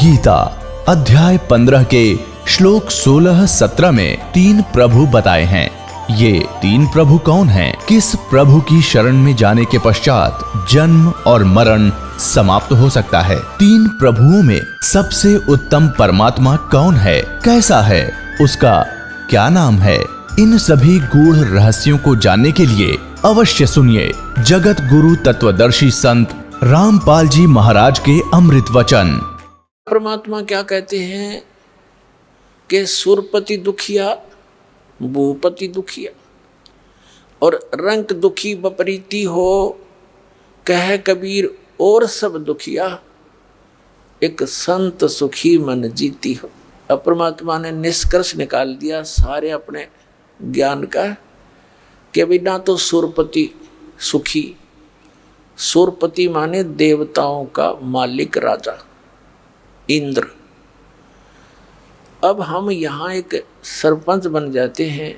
गीता अध्याय 15 के श्लोक 16-17 में 3 प्रभु बताए हैं। ये 3 प्रभु कौन हैं? किस प्रभु की शरण में जाने के पश्चात जन्म और मरण समाप्त हो सकता है? 3 प्रभुओं में सबसे उत्तम परमात्मा कौन है? कैसा है? उसका क्या नाम है? इन सभी गूढ़ रहस्यों को जानने के लिए अवश्य सुनिए जगत गुरु तत्वदर्शी संत रामपाल जी महाराज के अमृत वचन। परमात्मा क्या कहते हैं कि सुरपति दुखिया, भूपति दुखिया और रंक दुखी बपरीती हो, कह कबीर और सब दुखिया, एक संत सुखी मन जीती हो। अब परमात्मा ने निष्कर्ष निकाल दिया सारे अपने ज्ञान का कि बिना तो सुरपति सुखी, सुरपति माने देवताओं का मालिक राजा इंद्र। अब हम यहाँ एक सरपंच बन जाते हैं,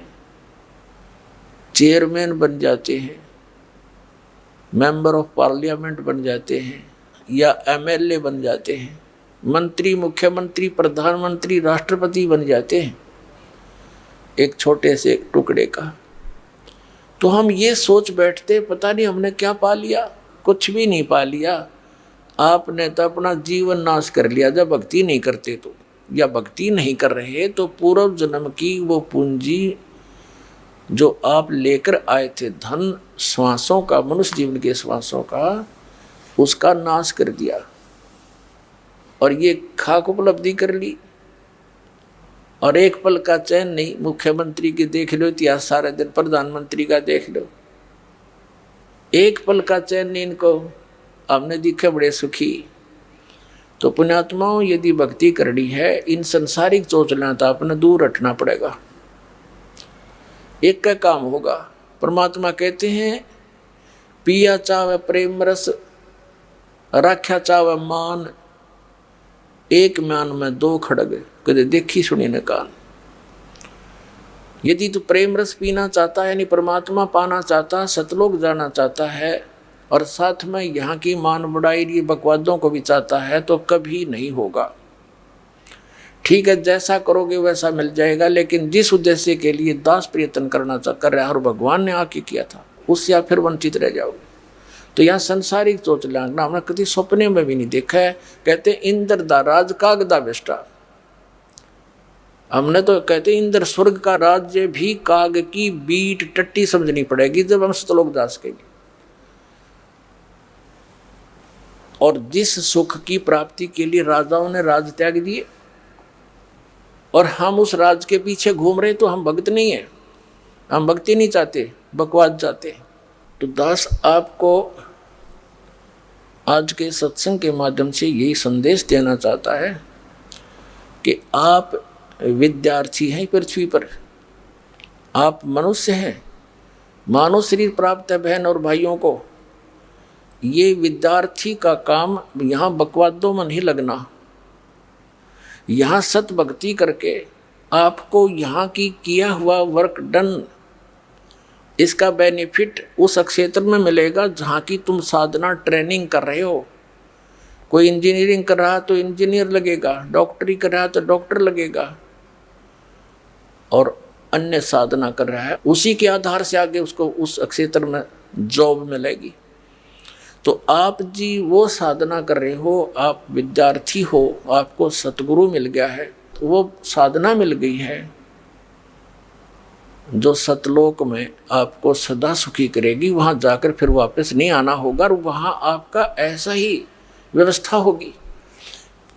चेयरमैन बन जाते हैं, मेंबर ऑफ पार्लियामेंट बन जाते हैं या एमएलए बन जाते हैं, मंत्री, मुख्यमंत्री, प्रधानमंत्री, राष्ट्रपति बन जाते हैं एक छोटे से टुकड़े का। तो हम ये सोच बैठते पता नहीं हमने क्या पा लिया। कुछ भी नहीं पा लिया। आपने तो अपना जीवन नाश कर लिया जब भक्ति नहीं करते तो, या भक्ति नहीं कर रहे तो पूर्व जन्म की वो पूंजी जो आप लेकर आए थे, धन श्वासों का, मनुष्य जीवन के श्वासों का, उसका नाश कर दिया और ये खाक उपलब्धि कर ली। और एक पल का चैन नहीं। मुख्यमंत्री की देख लो इतिहास सारे दिन, प्रधानमंत्री का देख लो, एक पल का चैन नहीं इनको। हमने दिखे बड़े सुखी। तो पुण्यात्माओं, यदि भक्ति करनी है, इन संसारिक चोचला तो अपने दूर रखना पड़ेगा। एक का काम होगा। परमात्मा कहते हैं पिया चावे प्रेम रस, राख्या चावे मान, एक म्यान में 2 खड़ग, कदे देखी सुनी न कान। यदि तू प्रेम रस पीना चाहता है, यानी परमात्मा पाना चाहता है, सतलोक जाना चाहता है और साथ में यहाँ की मान बढ़ाई ये बकवादों को भी चाहता है, तो कभी नहीं होगा। ठीक है, जैसा करोगे वैसा मिल जाएगा, लेकिन जिस उद्देश्य के लिए दास प्रयत्न कर रहा है और भगवान ने आके किया था, उससे आप फिर वंचित रह जाओगे। तो यहाँ संसारिक सोच लागना हमने कभी सपने में भी नहीं देखा है। कहते इंद्र दा राज काग दा बेष्टा। हमने तो कहते इंद्र स्वर्ग का राज्य भी काग की बीट टट्टी समझनी पड़ेगी जब हम सतलोक जा सकेंगे। और जिस सुख की प्राप्ति के लिए राजाओं ने राज त्याग दिए और हम उस राज के पीछे घूम रहे, तो हम भक्त नहीं है, हम भक्ति नहीं चाहते, बकवाद चाहते। तो दास आपको आज के सत्संग के माध्यम से यही संदेश देना चाहता है कि आप विद्यार्थी हैं पृथ्वी पर, आप मनुष्य हैं, मानव शरीर प्राप्त है बहन और भाइयों को। ये विद्यार्थी का काम यहाँ बकवादों में नहीं लगना। यहाँ सत भक्ति करके आपको यहाँ की किया हुआ वर्क डन, इसका बेनिफिट उस क्षेत्र में मिलेगा जहाँ की तुम साधना ट्रेनिंग कर रहे हो। कोई इंजीनियरिंग कर रहा तो इंजीनियर लगेगा, डॉक्टरी कर रहा तो डॉक्टर लगेगा, और अन्य साधना कर रहा है, उसी के आधार से आगे उसको उस क्षेत्र में जॉब मिलेगी। तो आप जी वो साधना कर रहे हो, आप विद्यार्थी हो, आपको सतगुरु मिल गया है, तो वो साधना मिल गई है जो सतलोक में आपको सदा सुखी करेगी। वहाँ जाकर फिर वापस नहीं आना होगा और वहाँ आपका ऐसा ही व्यवस्था होगी।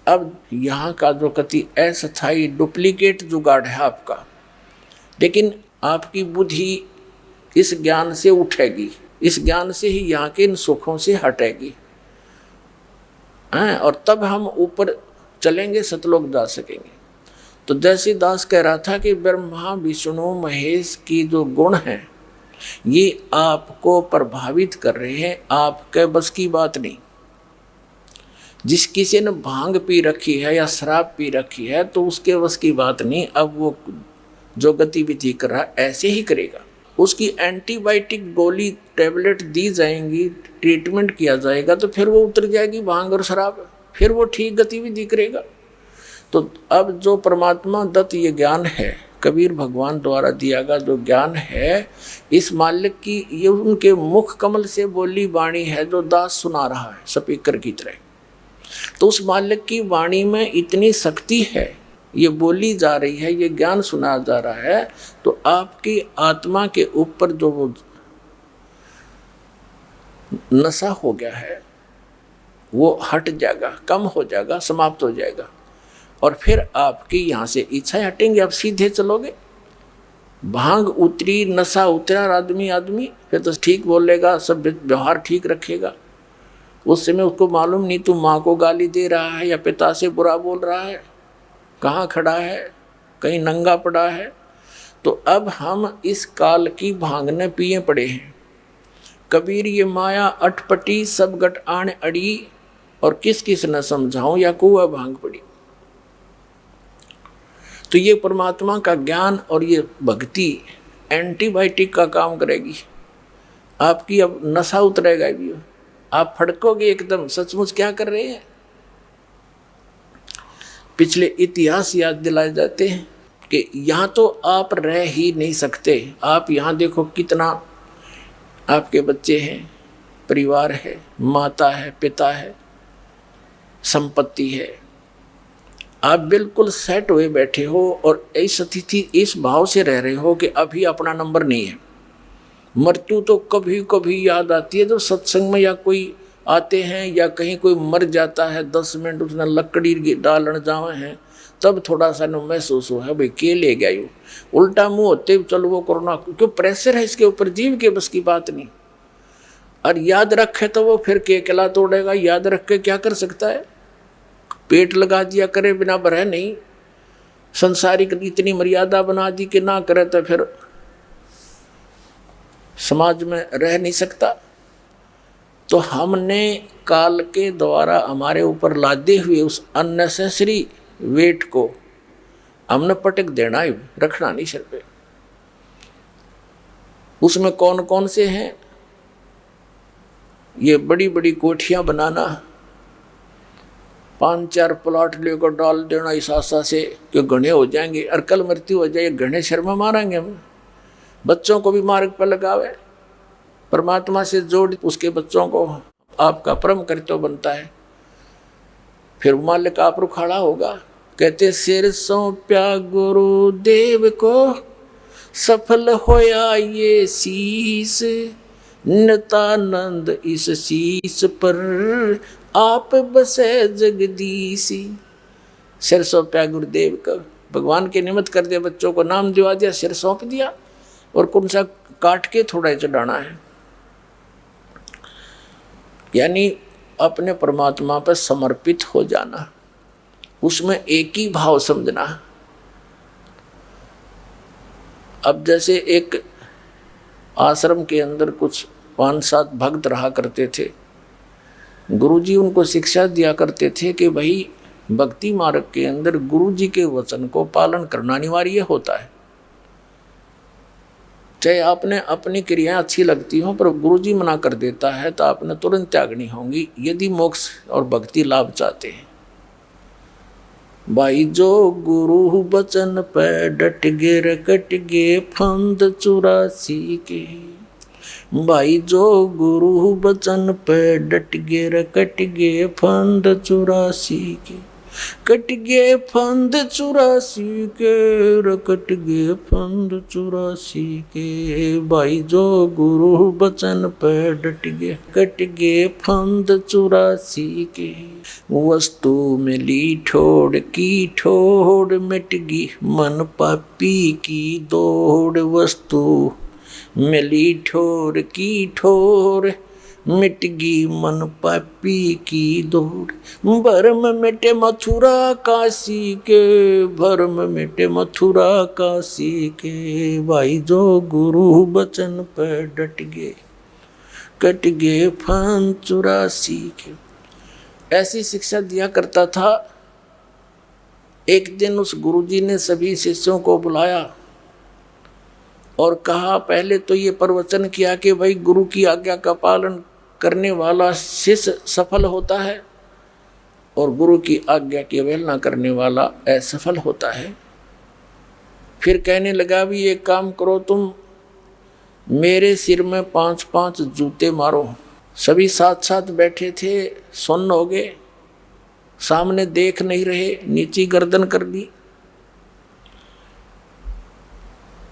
अब यहाँ का जो कति अस्थायी डुप्लीकेट जुगाड़ है आपका, लेकिन आपकी बुद्धि इस ज्ञान से उठेगी, इस ज्ञान से ही यहाँ के इन सुखों से हटेगी, और तब हम ऊपर चलेंगे, सतलोक जा सकेंगे। तो जैसे दास कह रहा था कि ब्रह्मा विष्णु महेश की जो गुण हैं ये आपको प्रभावित कर रहे हैं, आपके बस की बात नहीं। जिस किसी ने भांग पी रखी है या शराब पी रखी है तो उसके बस की बात नहीं। अब वो जो गतिविधि कर रहा ऐसे ही करेगा। उसकी एंटीबायोटिक गोली टैबलेट दी जाएंगी, ट्रीटमेंट किया जाएगा, तो फिर वो उतर जाएगी भांग और शराब, फिर वो ठीक गतिविधि करेगा। तो अब जो परमात्मा दत्त ये ज्ञान है, कबीर भगवान द्वारा दिया गया जो ज्ञान है, इस मालिक की ये उनके मुख कमल से बोली वाणी है जो दास सुना रहा है स्पीकर की तरह। तो उस मालिक की वाणी में इतनी शक्ति है, ये बोली जा रही है, ये ज्ञान सुना जा रहा है, तो आपकी आत्मा के ऊपर जो वो नशा हो गया है वो हट जाएगा, कम हो जाएगा, समाप्त हो जाएगा, और फिर आपकी यहाँ से इच्छाएं हटेंगी, आप सीधे चलोगे। भांग उतरी, नशा उतरा, आदमी फिर तो ठीक बोलेगा, सब व्यवहार ठीक रखेगा। उस समय उसको मालूम नहीं तू माँ को गाली दे रहा है या पिता से बुरा बोल रहा है, कहाँ खड़ा है, कहीं नंगा पड़ा है। तो अब हम इस काल की भांगने पिए पड़े हैं। कबीर ये माया अटपटी सब गट आण अड़ी, और किस किस न समझाऊं या कुआ भांग पड़ी। तो ये परमात्मा का ज्ञान और ये भक्ति एंटीबायोटिक का काम करेगी। आपकी अब नशा उतरेगा भी, आप फड़कोगे एकदम, सचमुच क्या कर रहे हैं। पिछले इतिहास याद दिलाए जाते हैं कि यहाँ तो आप रह ही नहीं सकते। आप यहाँ देखो कितना आपके बच्चे हैं, परिवार है, माता है, पिता है, संपत्ति है, आप बिल्कुल सेट हुए बैठे हो और इस स्थिति इस भाव से रह रहे हो कि अभी अपना नंबर नहीं है। मृत्यु तो कभी कभी याद आती है, जब सत्संग में या कोई आते हैं या कहीं कोई मर जाता है, 10 मिनट उसने लकड़ी डालन जावे हैं, तब थोड़ा सा महसूस हुआ है भाई के ले गया यू। उल्टा मुंह होते चलो वो कोरोना, क्यों प्रेशर है इसके ऊपर, जीव के बस की बात नहीं। और याद रखे तो वो फिर के किला तोड़ेगा, याद रख के क्या कर सकता है। पेट लगा दिया करे बिना भरे नहीं, संसारिक इतनी मर्यादा बना दी कि ना करे तो फिर समाज में रह नहीं सकता। तो हमने काल के द्वारा हमारे ऊपर लादे हुए उस अननेसेसरी वेट को हमने पटक देना ही, रखना नहीं सिर पे। उसमें कौन कौन से हैं, ये बड़ी बड़ी कोठियां बनाना, 5-4 प्लॉट लेकर डाल देना इस आशा से कि घने हो जाएंगे और कल मृत्यु हो जाए, घने शर्मा मारेंगे हम। बच्चों को भी मार्ग पर लगावे, परमात्मा से जोड़ उसके बच्चों को आपका परम कर्तव्य बनता है। फिर मालिक आप रुखाड़ा होगा। कहते सिर सौंप्या गुरुदेव को, सफल होया ये शीस, नितानंद इस शीस पर आप बसे जगदीशी। सिर सौंप्या गुरुदेव का, भगवान के निमित्त कर दिया, बच्चों को नाम दिवा दिया, सिर सौंप दिया, और कौन सा काट के थोड़ा चढ़ाना है। यानी अपने परमात्मा पर समर्पित हो जाना, उसमें एक ही भाव समझना। अब जैसे एक आश्रम के अंदर कुछ 5-7 भक्त रहा करते थे, गुरुजी उनको शिक्षा दिया करते थे कि भाई भक्ति मार्ग के अंदर गुरुजी के वचन को पालन करना अनिवार्य होता है। चाहे आपने अपनी क्रियाएं अच्छी लगती हो, पर गुरुजी मना कर देता है तो आपने तुरंत त्यागनी होंगी यदि मोक्ष और भक्ति लाभ चाहते हैं। भाई जो गुरु बचन पे डट गे रकट गे फंद 84 के। भाई जो गुरु बचन पे डट गे रकट गे फंद 84 के। कट गे फंद 84 के, रकट गे फंद 84 के। भाई जो गुरु बचन पे डट गे कट गे फंद 84 के। वस्तु मिली ठोड़ की ठोड़, मिट गई मन पापी की दौड़। वस्तु मिली ठोर की ठोर, मिट गई मन पापी की दौड़। भरम मिटे मथुरा काशी के, भरम मिटे मथुरा काशी के। भाई जो गुरु बचन पर डट गए कट गए फंद 84 के। ऐसी शिक्षा दिया करता था। एक दिन उस गुरुजी ने सभी शिष्यों को बुलाया और कहा, पहले तो ये प्रवचन किया कि भाई गुरु की आज्ञा का पालन करने वाला शिष्य सफल होता है, और गुरु की आज्ञा की अवहेलना करने वाला असफल होता है। फिर कहने लगा भी एक काम करो, तुम मेरे सिर में 5-5 जूते मारो। सभी साथ साथ बैठे थे, सुन्न हो गए, सामने देख नहीं रहे, नीची गर्दन कर ली।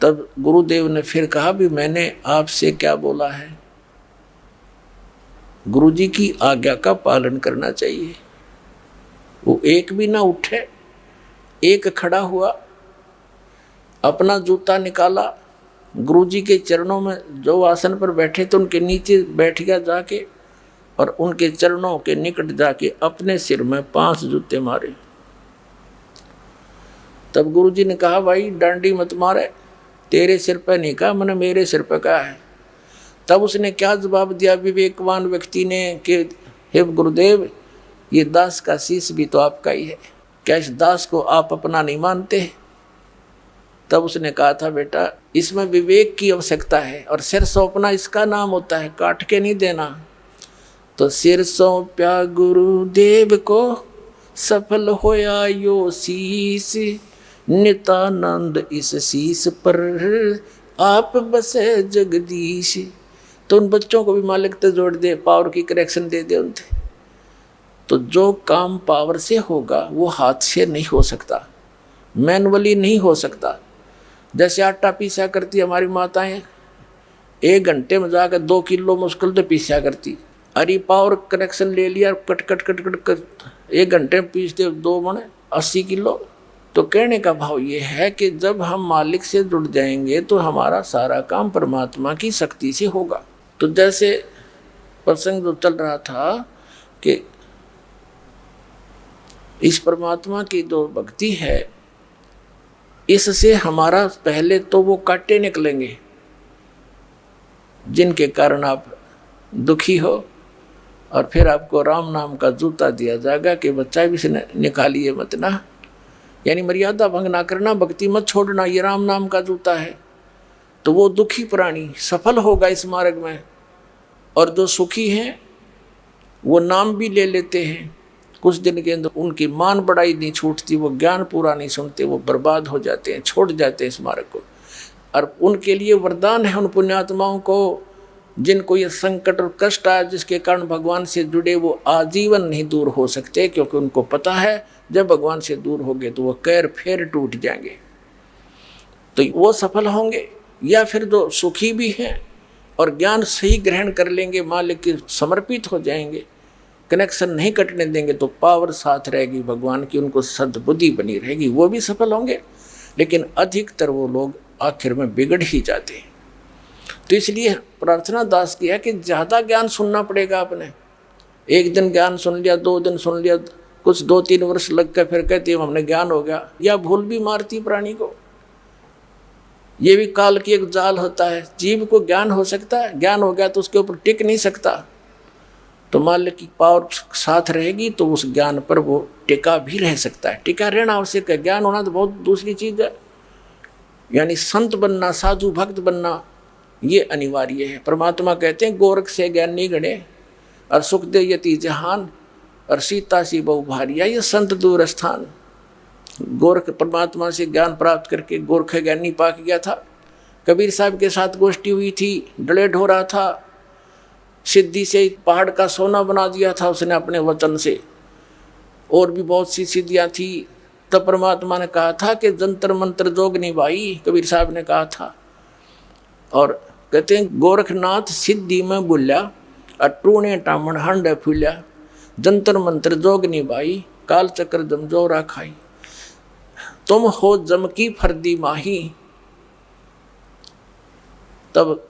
तब गुरुदेव ने फिर कहा भी मैंने आपसे क्या बोला है, गुरुजी की आज्ञा का पालन करना चाहिए। वो एक भी ना उठे, एक खड़ा हुआ, अपना जूता निकाला, गुरुजी के चरणों में जो आसन पर बैठे थे उनके नीचे बैठ गया जाके, और उनके चरणों के निकट जाके अपने सिर में 5 जूते मारे। तब गुरुजी ने कहा भाई डांडी मत मारे, तेरे सिर पर नहीं कहा, मैंने मेरे सिर पर कहा है। तब उसने क्या जवाब दिया विवेकवान व्यक्ति ने कि हे गुरुदेव, ये दास का शीश भी तो आपका ही है, क्या इस दास को आप अपना नहीं मानते? तब उसने कहा था बेटा इसमें विवेक की आवश्यकता है, और सिर सौंपना इसका नाम होता है, काट के नहीं देना। तो सिर सौंप्या गुरुदेव को, सफल होया यो शीश, नितानंद इस शीश पर आप बसे जगदीश। तो उन बच्चों को भी मालिक तो जोड़ दे, पावर की करेक्शन दे दे उनसे। तो जो काम पावर से होगा वो हाथ से नहीं हो सकता, मैनुअली नहीं हो सकता। जैसे आटा पीसा करती हमारी माताएं, 1 घंटे में जाकर 2 किलो मुश्किल तो पीसा करती। अरे पावर कनेक्शन ले लिया, कट कट कट कट कर 1 घंटे में पीसते 2 मण 80 किलो। तो कहने का भाव ये है कि जब हम मालिक से जुड़ जाएंगे तो हमारा सारा काम परमात्मा की शक्ति से होगा। तो जैसे प्रसंग जो चल रहा था कि इस परमात्मा की जो भक्ति है, इससे हमारा पहले तो वो कांटे निकलेंगे जिनके कारण आप दुखी हो, और फिर आपको राम नाम का जूता दिया जाएगा कि बच्चा भी से निकालिए मत ना, यानी मर्यादा भंग ना करना, भक्ति मत छोड़ना, ये राम नाम का जूता है। तो वो दुखी प्राणी सफल होगा इस मार्ग में, और जो सुखी हैं वो नाम भी ले लेते हैं, कुछ दिन के अंदर उनकी मान बढ़ाई नहीं छूटती, वो ज्ञान पूरा नहीं सुनते, वो बर्बाद हो जाते हैं, छोड़ जाते हैं इस मार्ग को। और उनके लिए वरदान है उन पुण्यात्माओं को जिनको ये संकट और कष्ट आया, जिसके कारण भगवान से जुड़े वो आजीवन नहीं दूर हो सकते, क्योंकि उनको पता है जब भगवान से दूर होंगे तो वो कैर फेर टूट जाएंगे, तो वो सफल होंगे। या फिर जो सुखी भी हैं और ज्ञान सही ग्रहण कर लेंगे, मालिक के समर्पित हो जाएंगे, कनेक्शन नहीं कटने देंगे, तो पावर साथ रहेगी भगवान की, उनको सद्बुद्धि बनी रहेगी, वो भी सफल होंगे। लेकिन अधिकतर वो लोग आखिर में बिगड़ ही जाते हैं। तो इसलिए प्रार्थना दास की है कि ज़्यादा ज्ञान सुनना पड़ेगा आपने। एक दिन ज्ञान सुन लिया, 2 दिन सुन लिया, कुछ 2-3 वर्ष लग कर फिर कहते हैं हमने ज्ञान हो गया, या भूल भी मारती प्राणी को। ये भी काल की एक जाल होता है, जीव को ज्ञान हो सकता है, ज्ञान हो गया तो उसके ऊपर टिक नहीं सकता, तो मालिक की पावर साथ रहेगी तो उस ज्ञान पर वो टिका भी रह सकता है। टिका रहना आवश्यक है, ज्ञान होना तो बहुत दूसरी चीज़ है। यानी संत बनना, साधु भक्त बनना ये अनिवार्य है। परमात्मा कहते हैं गोरख से ज्ञानी गणे, और सुख दे यति जहान, और सीता सी बहु भारिया, ये संत दूर स्थान। गोरख परमात्मा से ज्ञान प्राप्त करके गोरख ज्ञानी पाक गया था। कबीर साहब के साथ गोष्ठी हुई थी, डलेड हो रहा था, सिद्धि से पहाड़ का सोना बना दिया था उसने अपने वचन से, और भी बहुत सी सिद्धियाँ थी। तब परमात्मा ने कहा था कि जंतर मंत्र जोगनी भाई, कबीर साहब ने कहा था। और कहते हैं गोरखनाथ सिद्धि में बोल्या, अटूणे टामण हंड फूल्या, जंतर मंत्र जोगनी भाई, काल चक्र जम जोरा खाई, तुम हो जम की फर्दी माही। तब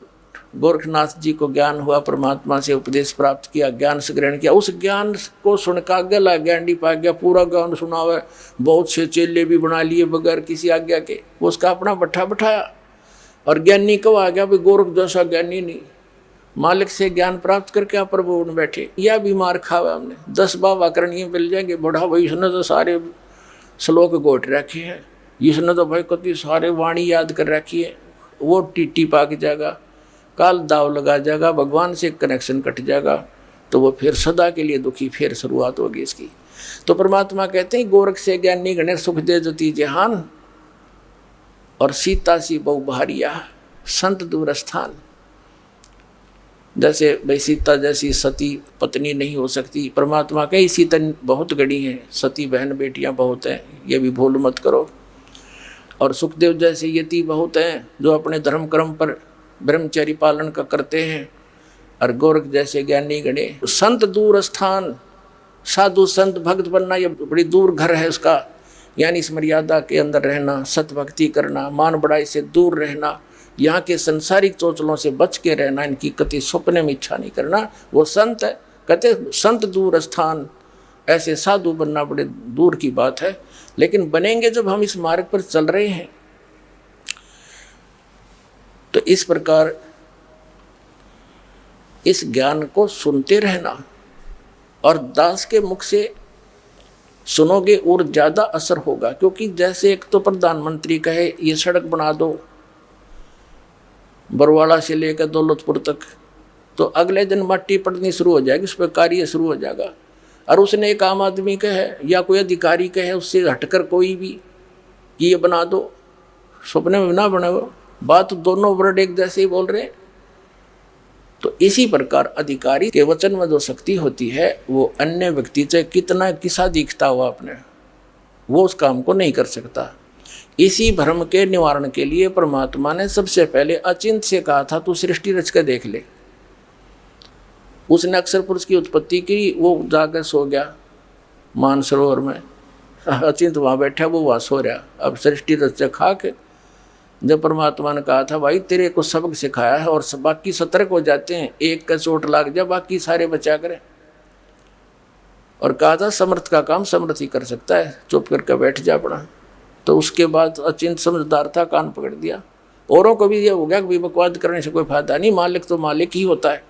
गोरखनाथ जी को ज्ञान हुआ, परमात्मा से उपदेश प्राप्त किया, ज्ञान से ग्रहण किया। उस ज्ञान को सुनका गला ज्ञानी पा गया, पूरा ज्ञान सुना हुआ है, बहुत से चेले भी बना लिए बगैर किसी आज्ञा के, वो उसका अपना बट्ठा बिठाया। और ज्ञानी कब आ गया? भाई गोरख जैसा ज्ञानी नहीं, मालिक से ज्ञान प्राप्त करके आप प्रभु में बैठे। या बीमार खावा हमने 10 बाबा करणी मिल जाएंगे, बड़ा भाई इसने तो सारे श्लोक गोट रखे हैं, इसने तो भाई कति सारे वाणी याद कर रखी है, वो टीटी पाक जाएगा, काल दाव लगा जाएगा, भगवान से कनेक्शन कट जाएगा, तो वो फिर सदा के लिए दुखी, फिर शुरुआत होगी इसकी। तो परमात्मा कहते हैं गोरख से ज्ञानी गणे सुख दे जति जहान, और सीता सी बहु भारिया संत दूर स्थान। जैसे भाई सीता जैसी सती पत्नी नहीं हो सकती, परमात्मा कही सीता बहुत गड़ी हैं, सती बहन बेटियां बहुत हैं, ये भी भूल मत करो। और सुखदेव जैसे यति बहुत हैं जो अपने धर्म कर्म पर ब्रह्मचर्य पालन का करते हैं। और गोरख जैसे ज्ञानी गणे। संत दूर स्थान, साधु संत भक्त बनना ये बड़ी दूर घर है उसका, यानी इस मर्यादा के अंदर रहना, सत भक्ति करना, मान बड़ाई से दूर रहना, यहाँ के संसारिक चोचलों से बच के रहना, इनकी कति सपने में इच्छा नहीं करना, वो संत है। कहते संत दूर स्थान, ऐसे साधु बनना बड़े दूर की बात है। लेकिन बनेंगे जब हम इस मार्ग पर चल रहे हैं। तो इस प्रकार इस ज्ञान को सुनते रहना, और दास के मुख से सुनोगे और ज़्यादा असर होगा। क्योंकि जैसे एक तो प्रधानमंत्री कहे ये सड़क बना दो बरवाड़ा से लेकर दौलतपुर तक, तो अगले दिन मट्टी पड़नी शुरू हो जाएगी, उस पर कार्य शुरू हो जाएगा। और उसने एक आम आदमी कहे या कोई अधिकारी कहे उससे हटकर कोई भी कि ये बना दो, सपने में ना बने, वो बात दोनों वर्ड एक जैसे ही बोल रहे हैं। तो इसी प्रकार अधिकारी के वचन में जो शक्ति होती है वो अन्य व्यक्ति से कितना किसा दिखता हुआ अपने, वो उस काम को नहीं कर सकता। इसी भ्रम के निवारण के लिए परमात्मा ने सबसे पहले अचिंत से कहा था तू सृष्टि रच के देख ले। उसने अक्षर पुरुष की उत्पत्ति की, वो जाकर सो गया मानसरोवर में, अचिंत वहाँ बैठा, वो वहाँ सो रहा। अब सृष्टि रच खा के जब परमात्मा ने कहा था भाई तेरे को सबक सिखाया है और बाकी सतर्क हो जाते हैं, एक का चोट लाग जा बाकी सारे बचा करें, और कहा था समर्थ का काम समर्थ ही कर सकता है, चुप करके बैठ जा अपना। तो उसके बाद अचिंत समझदार था, कान पकड़ दिया। औरों को भी ये हो गया कि बकवाद करने से कोई फायदा नहीं, मालिक तो मालिक ही होता है,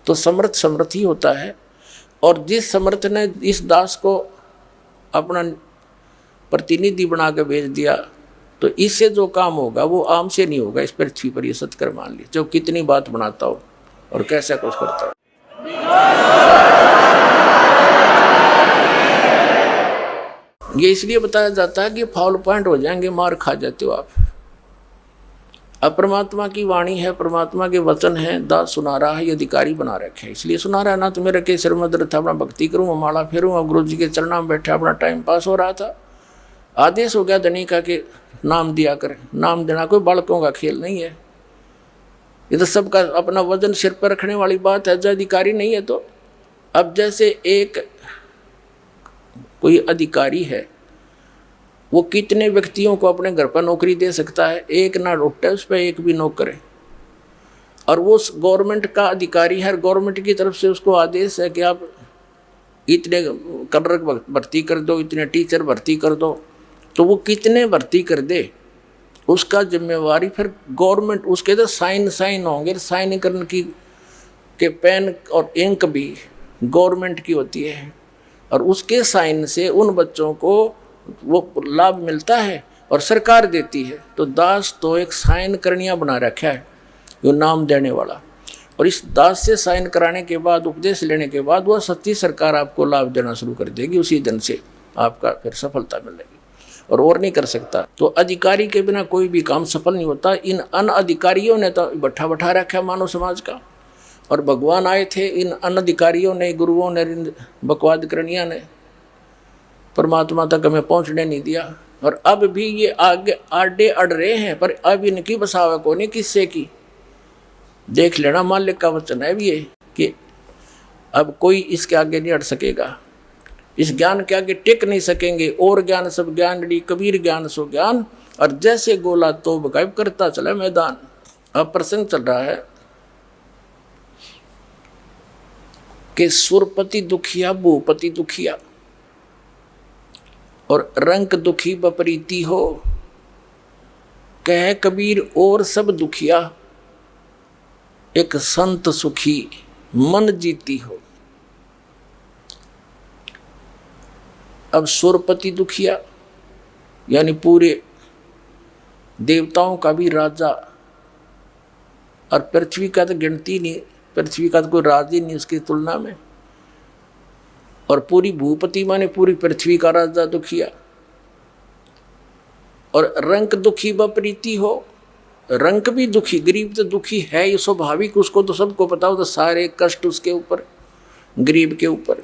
तो समर्थ समर्थ ही होता है। और जिस समर्थ ने इस दास को अपना प्रतिनिधि बना के भेज दिया, तो इससे जो काम होगा वो आम से नहीं होगा। इस पृथ्वी पर ये सत्कर मान ली, जो कितनी बात बनाता हो और कैसा कुछ करता हो। ये इसलिए बताया जाता है कि फाउल पॉइंट हो जाएंगे, मार खा जाते हो आप। अब परमात्मा की वाणी है, परमात्मा के वचन है, दास सुना रहा है, ये अधिकारी बना रखे है, इसलिए सुना रहा है। ना तो मेरे के सिर में दर्द था, अपना भक्ति करूँ, माला फेरूँ, और गुरु जी के चरणों में बैठा अपना टाइम पास हो रहा था। आदेश हो गया धनिका के नाम दिया करें। नाम देना कोई बालकों का खेल नहीं है, ये तो सबका अपना वजन सिर पर रखने वाली बात है। जो अधिकारी नहीं है तो अब जैसे एक कोई अधिकारी है, वो कितने व्यक्तियों को अपने घर पर नौकरी दे सकता है, एक ना रोटे उस पर एक भी नौकर है। और वो गवर्नमेंट का अधिकारी है, गवर्नमेंट की तरफ से उसको आदेश है कि आप इतने क्लर्क भर्ती कर दो, इतने टीचर भर्ती कर दो। तो वो कितने भर्ती कर दे उसका जिम्मेवारी फिर गवर्नमेंट, उसके तो साइन होंगे, साइन करने की के पेन और इंक भी गवर्नमेंट की होती है, और उसके साइन से उन बच्चों को वो लाभ मिलता है और सरकार देती है। तो दास तो एक साइन करनिया बना रखा है, यो नाम देने वाला। और इस दास से साइन कराने के बाद, उपदेश लेने के बाद, वह सच्ची सरकार आपको लाभ देना शुरू कर देगी। उसी दिन से आपका फिर सफलता मिलेगी और नहीं कर सकता। तो अधिकारी के बिना कोई भी काम सफल नहीं होता। इन अनअधिकारियों ने तो बैठा रखा मानव समाज का, और भगवान आए थे, इन अनधिकारियों ने, गुरुओं ने, बकवाद करनिया ने परमात्मा तक हमें पहुंचने नहीं दिया। और अब भी ये आगे आडे अड़ रहे हैं, पर अब इनकी बसावे को नहीं किससे की। देख लेना, मालिक का वचन है भी ये कि अब कोई इसके आगे नहीं अड़ सकेगा, इस ज्ञान के आगे टिक नहीं सकेंगे। और ज्ञान सब ज्ञान डी, कबीर ज्ञान सो ज्ञान, और जैसे गोला तो गायब करता चला मैदान। अब प्रसंग चल रहा है कि सुरपति दुखिया भूपति दुखिया, और रंक दुखी बपरीती हो, कह कबीर और सब दुखिया, एक संत सुखी मन जीती हो। अब सुरपति दुखिया यानी पूरे देवताओं का भी राजा, और पृथ्वी का तो गिनती नहीं, पृथ्वी का तो कोई राज ही नहीं उसकी तुलना में। और पूरी भूपति माने पूरी पृथ्वी का राजा दुखिया। और रंक दुखी बप्रीति हो, रंक भी दुखी, गरीब तो दुखी है, ये स्वाभाविक, उसको तो सबको पता हो, तो सारे कष्ट उसके ऊपर, गरीब के ऊपर।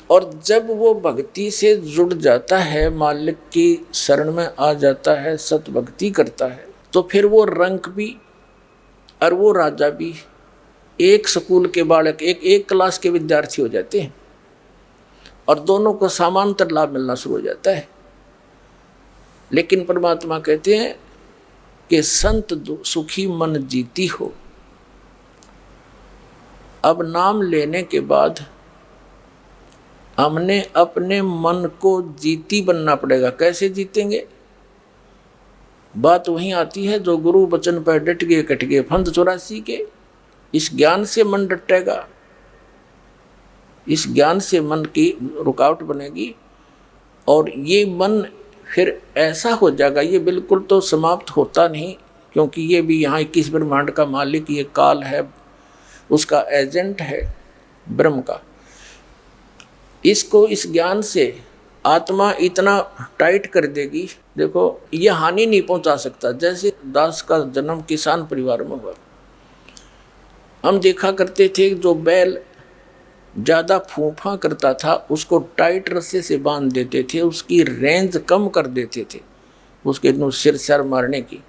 और जब वो भक्ति से जुड़ जाता है, मालिक की शरण में आ जाता है, सत भक्ति करता है, तो फिर वो रंक भी और वो राजा भी एक स्कूल के बालक, एक क्लास के विद्यार्थी हो जाते हैं और दोनों को समांतर लाभ मिलना शुरू हो जाता है। लेकिन परमात्मा कहते हैं कि संत सुखी मन जीती हो। अब नाम लेने के बाद हमने अपने मन को जीती बनना पड़ेगा। कैसे जीतेंगे? बात वहीं आती है जो गुरु वचन पर डट गए कट गए फंद 84 के। इस ज्ञान से मन डटेगा, इस ज्ञान से मन की रुकावट बनेगी और ये मन फिर ऐसा हो जाएगा, ये बिल्कुल तो समाप्त होता नहीं, क्योंकि ये भी यहाँ 21 ब्रह्मांड का मालिक, ये काल है, उसका एजेंट है ब्रह्म का। इसको इस ज्ञान से आत्मा इतना टाइट कर देगी, देखो ये हानि नहीं पहुंचा सकता। जैसे दास का जन्म किसान परिवार में हुआ, हम देखा करते थे जो बैल ज़्यादा फूफा करता था उसको टाइट रस्से से बांध देते थे, उसकी रेंज कम कर देते थे, उसके सिर सर मारने की,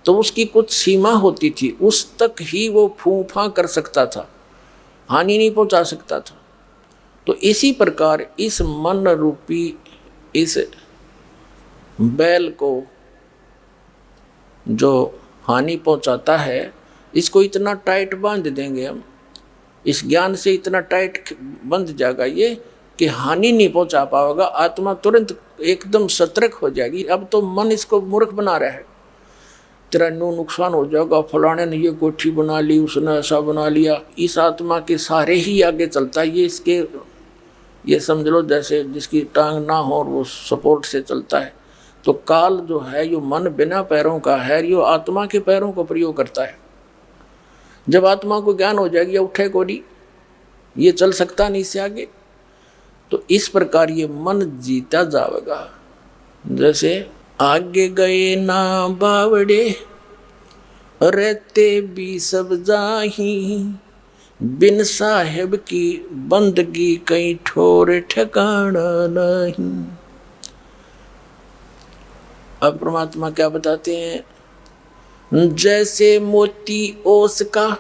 तो उसकी कुछ सीमा होती थी, उस तक ही वो फूफा कर सकता था, हानि नहीं पहुंचा सकता था। तो इसी प्रकार इस मन रूपी इस बैल को जो हानि पहुंचाता है, इसको इतना टाइट बांध देंगे हम, इस ज्ञान से इतना टाइट बंध जाएगा ये कि हानि नहीं पहुंचा पाएगा। आत्मा तुरंत एकदम सतर्क हो जाएगी। अब तो मन इसको मूर्ख बना रहा है, तेरा नुकसान हो जाएगा, फलाने ने ये कोठी बना ली, उसने ऐसा बना लिया। इस आत्मा के सारे ही आगे चलता है ये, इसके ये समझ लो जैसे जिसकी टांग ना हो और वो सपोर्ट से चलता है। तो काल जो है ये मन बिना पैरों का है, ये आत्मा के पैरों को प्रयोग करता है। जब आत्मा को ज्ञान हो जाएगी, उठे को नहीं, ये चल सकता नहीं इससे आगे। तो इस प्रकार ये मन जीता जाएगा। जैसे आगे गए ना बावड़े रहते भी सब जाही, बिन साहेब की बंदगी कहीं ठोर ठिकाना नहीं। अब परमात्मा क्या बताते हैं? जैसे मोती ओस का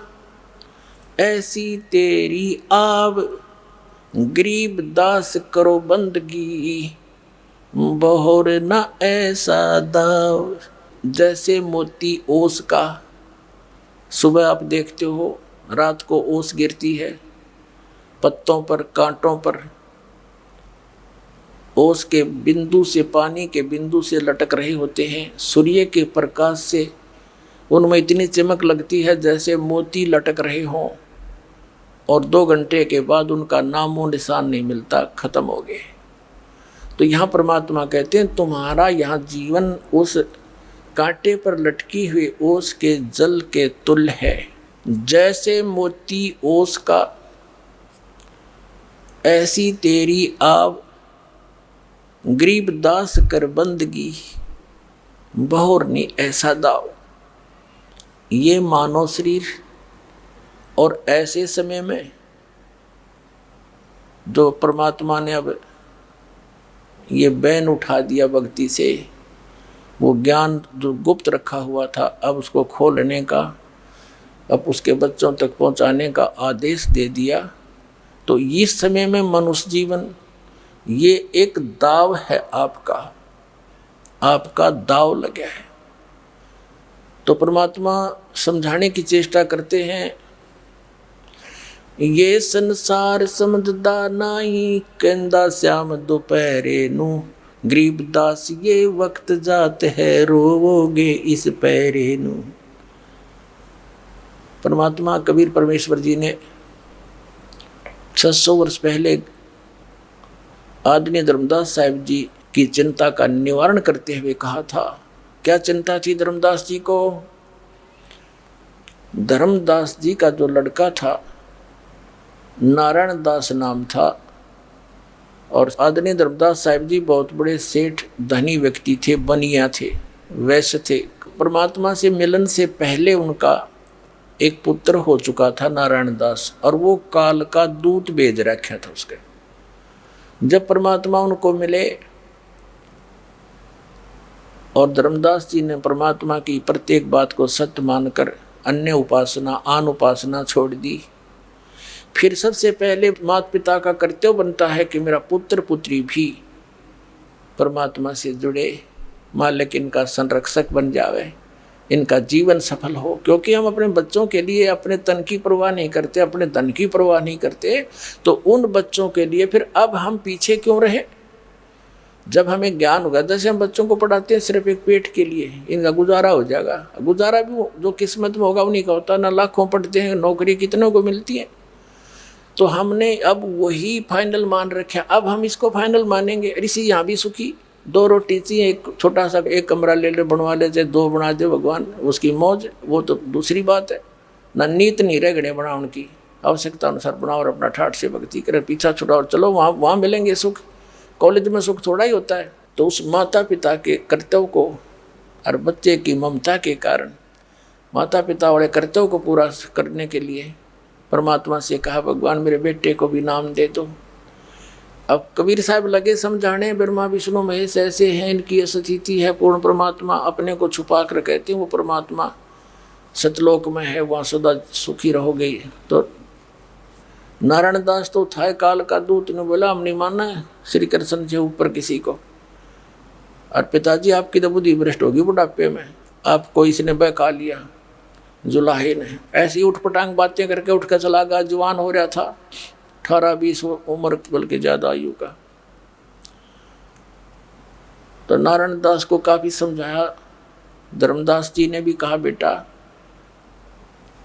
ऐसी तेरी आव, गरीब दास करो बंदगी बहोर न ऐसा दाव। जैसे मोती ओस का, सुबह आप देखते हो रात को ओस गिरती है पत्तों पर, कांटों पर, ओस के बिंदु से, पानी के बिंदु से लटक रहे होते हैं। सूर्य के प्रकाश से उनमें इतनी चमक लगती है जैसे मोती लटक रहे हों, और 2 घंटे के बाद उनका नामो निशान नहीं मिलता, खत्म हो गए। तो यहाँ परमात्मा कहते हैं तुम्हारा यहाँ जीवन उस कांटे पर लटकी हुई ओस के जल के तुल्य है। जैसे मोती ओस का ऐसी तेरी आव, गरीब दास कर बंदगी बहोर नहीं ऐसा दाव। ये मानव शरीर और ऐसे समय में जो परमात्मा ने अब ये बैन उठा दिया भक्ति से, वो ज्ञान जो गुप्त रखा हुआ था अब उसको खोलने का, अब उसके बच्चों तक पहुंचाने का आदेश दे दिया। तो इस समय में मनुष्य जीवन ये एक दाव है, आपका दाव लगा है। तो परमात्मा समझाने की चेष्टा करते हैं, ये संसार समझदा नाही, कहंदा श्याम दोपहरे नू, गरीब दास ये वक्त जात है, रोवोगे इस पैरे नू। परमात्मा कबीर परमेश्वर जी ने 600 वर्ष पहले आदरणीय धर्मदास साहिब जी की चिंता का निवारण करते हुए कहा था। क्या चिंता थी धर्मदास जी को? धर्मदास जी का जो लड़का था, नारायण दास नाम था, और आदरणीय धर्मदास साहिब जी बहुत बड़े सेठ धनी व्यक्ति थे, बनिया थे, वैश्य थे। परमात्मा से मिलन से पहले उनका एक पुत्र हो चुका था नारायण दास, और वो काल का दूत भेज रखा था उसके। जब परमात्मा उनको मिले और धर्मदास जी ने परमात्मा की प्रत्येक बात को सत्य मानकर अन्य उपासना आन उपासना छोड़ दी, फिर सबसे पहले माता पिता का कर्तव्य बनता है कि मेरा पुत्र पुत्री भी परमात्मा से जुड़े, मालिक इनका संरक्षक बन जावे, इनका जीवन सफल हो। क्योंकि हम अपने बच्चों के लिए अपने तन की परवाह नहीं करते, अपने धन की परवाह नहीं करते, तो उन बच्चों के लिए फिर अब हम पीछे क्यों रहे। जब हमें ज्ञान होगा, जैसे हम बच्चों को पढ़ाते हैं सिर्फ एक पेट के लिए, इनका गुजारा हो जाएगा, गुजारा भी जो किस्मत में होगा उन्हीं का होता है ना। लाखों पढ़ते हैं, नौकरी कितनों को मिलती है। तो हमने अब वही फाइनल मान रखा, अब हम इसको फाइनल मानेंगे। ऋषि यहाँ भी सुखी, 2 रोटी चाहिए, एक छोटा सा एक कमरा ले ले, बनवा ले, चाहे 2 बना दे भगवान, उसकी मौज, वो तो दूसरी बात है ना। नीत नहीं रह गए बना, उनकी आवश्यकता अनुसार बनाओ और अपना ठाठ से भक्ति करे, पीछा छुड़ाओ और चलो, वहाँ मिलेंगे सुख। कॉलेज में सुख थोड़ा ही होता है। तो उस माता पिता के कर्तव्य को और बच्चे की ममता के कारण माता पिता वाले कर्तव्य को पूरा करने के लिए परमात्मा से कहा, भगवान मेरे बेटे को भी नाम दे दो। अब कबीर साहब लगे समझाने, ब्रह्मा विष्णु महेश ऐसे हैं, इनकी स्थिति है, पूर्ण परमात्मा अपने को छुपा कर कहते हैं वो परमात्मा सतलोक में है, वहाँ सदा सुखी रहोगे। तो नारायण दास तो था काल का दूत, ने बोला हम नहीं मानना है श्री कृष्ण से ऊपर किसी को। और पिताजी आपकी तो बुद्धि भ्रष्ट होगी बुढ़ापे में, आपको इसने बहका लिया, जुलाहे ने ऐसी उठपटांग बातें करके उठ कर चला गया। जवान हो रहा था, 18-20 उम्र, बल्कि ज्यादा आयु का। तो नारायण दास को काफी समझाया। धर्मदास जी ने भी कहा, बेटा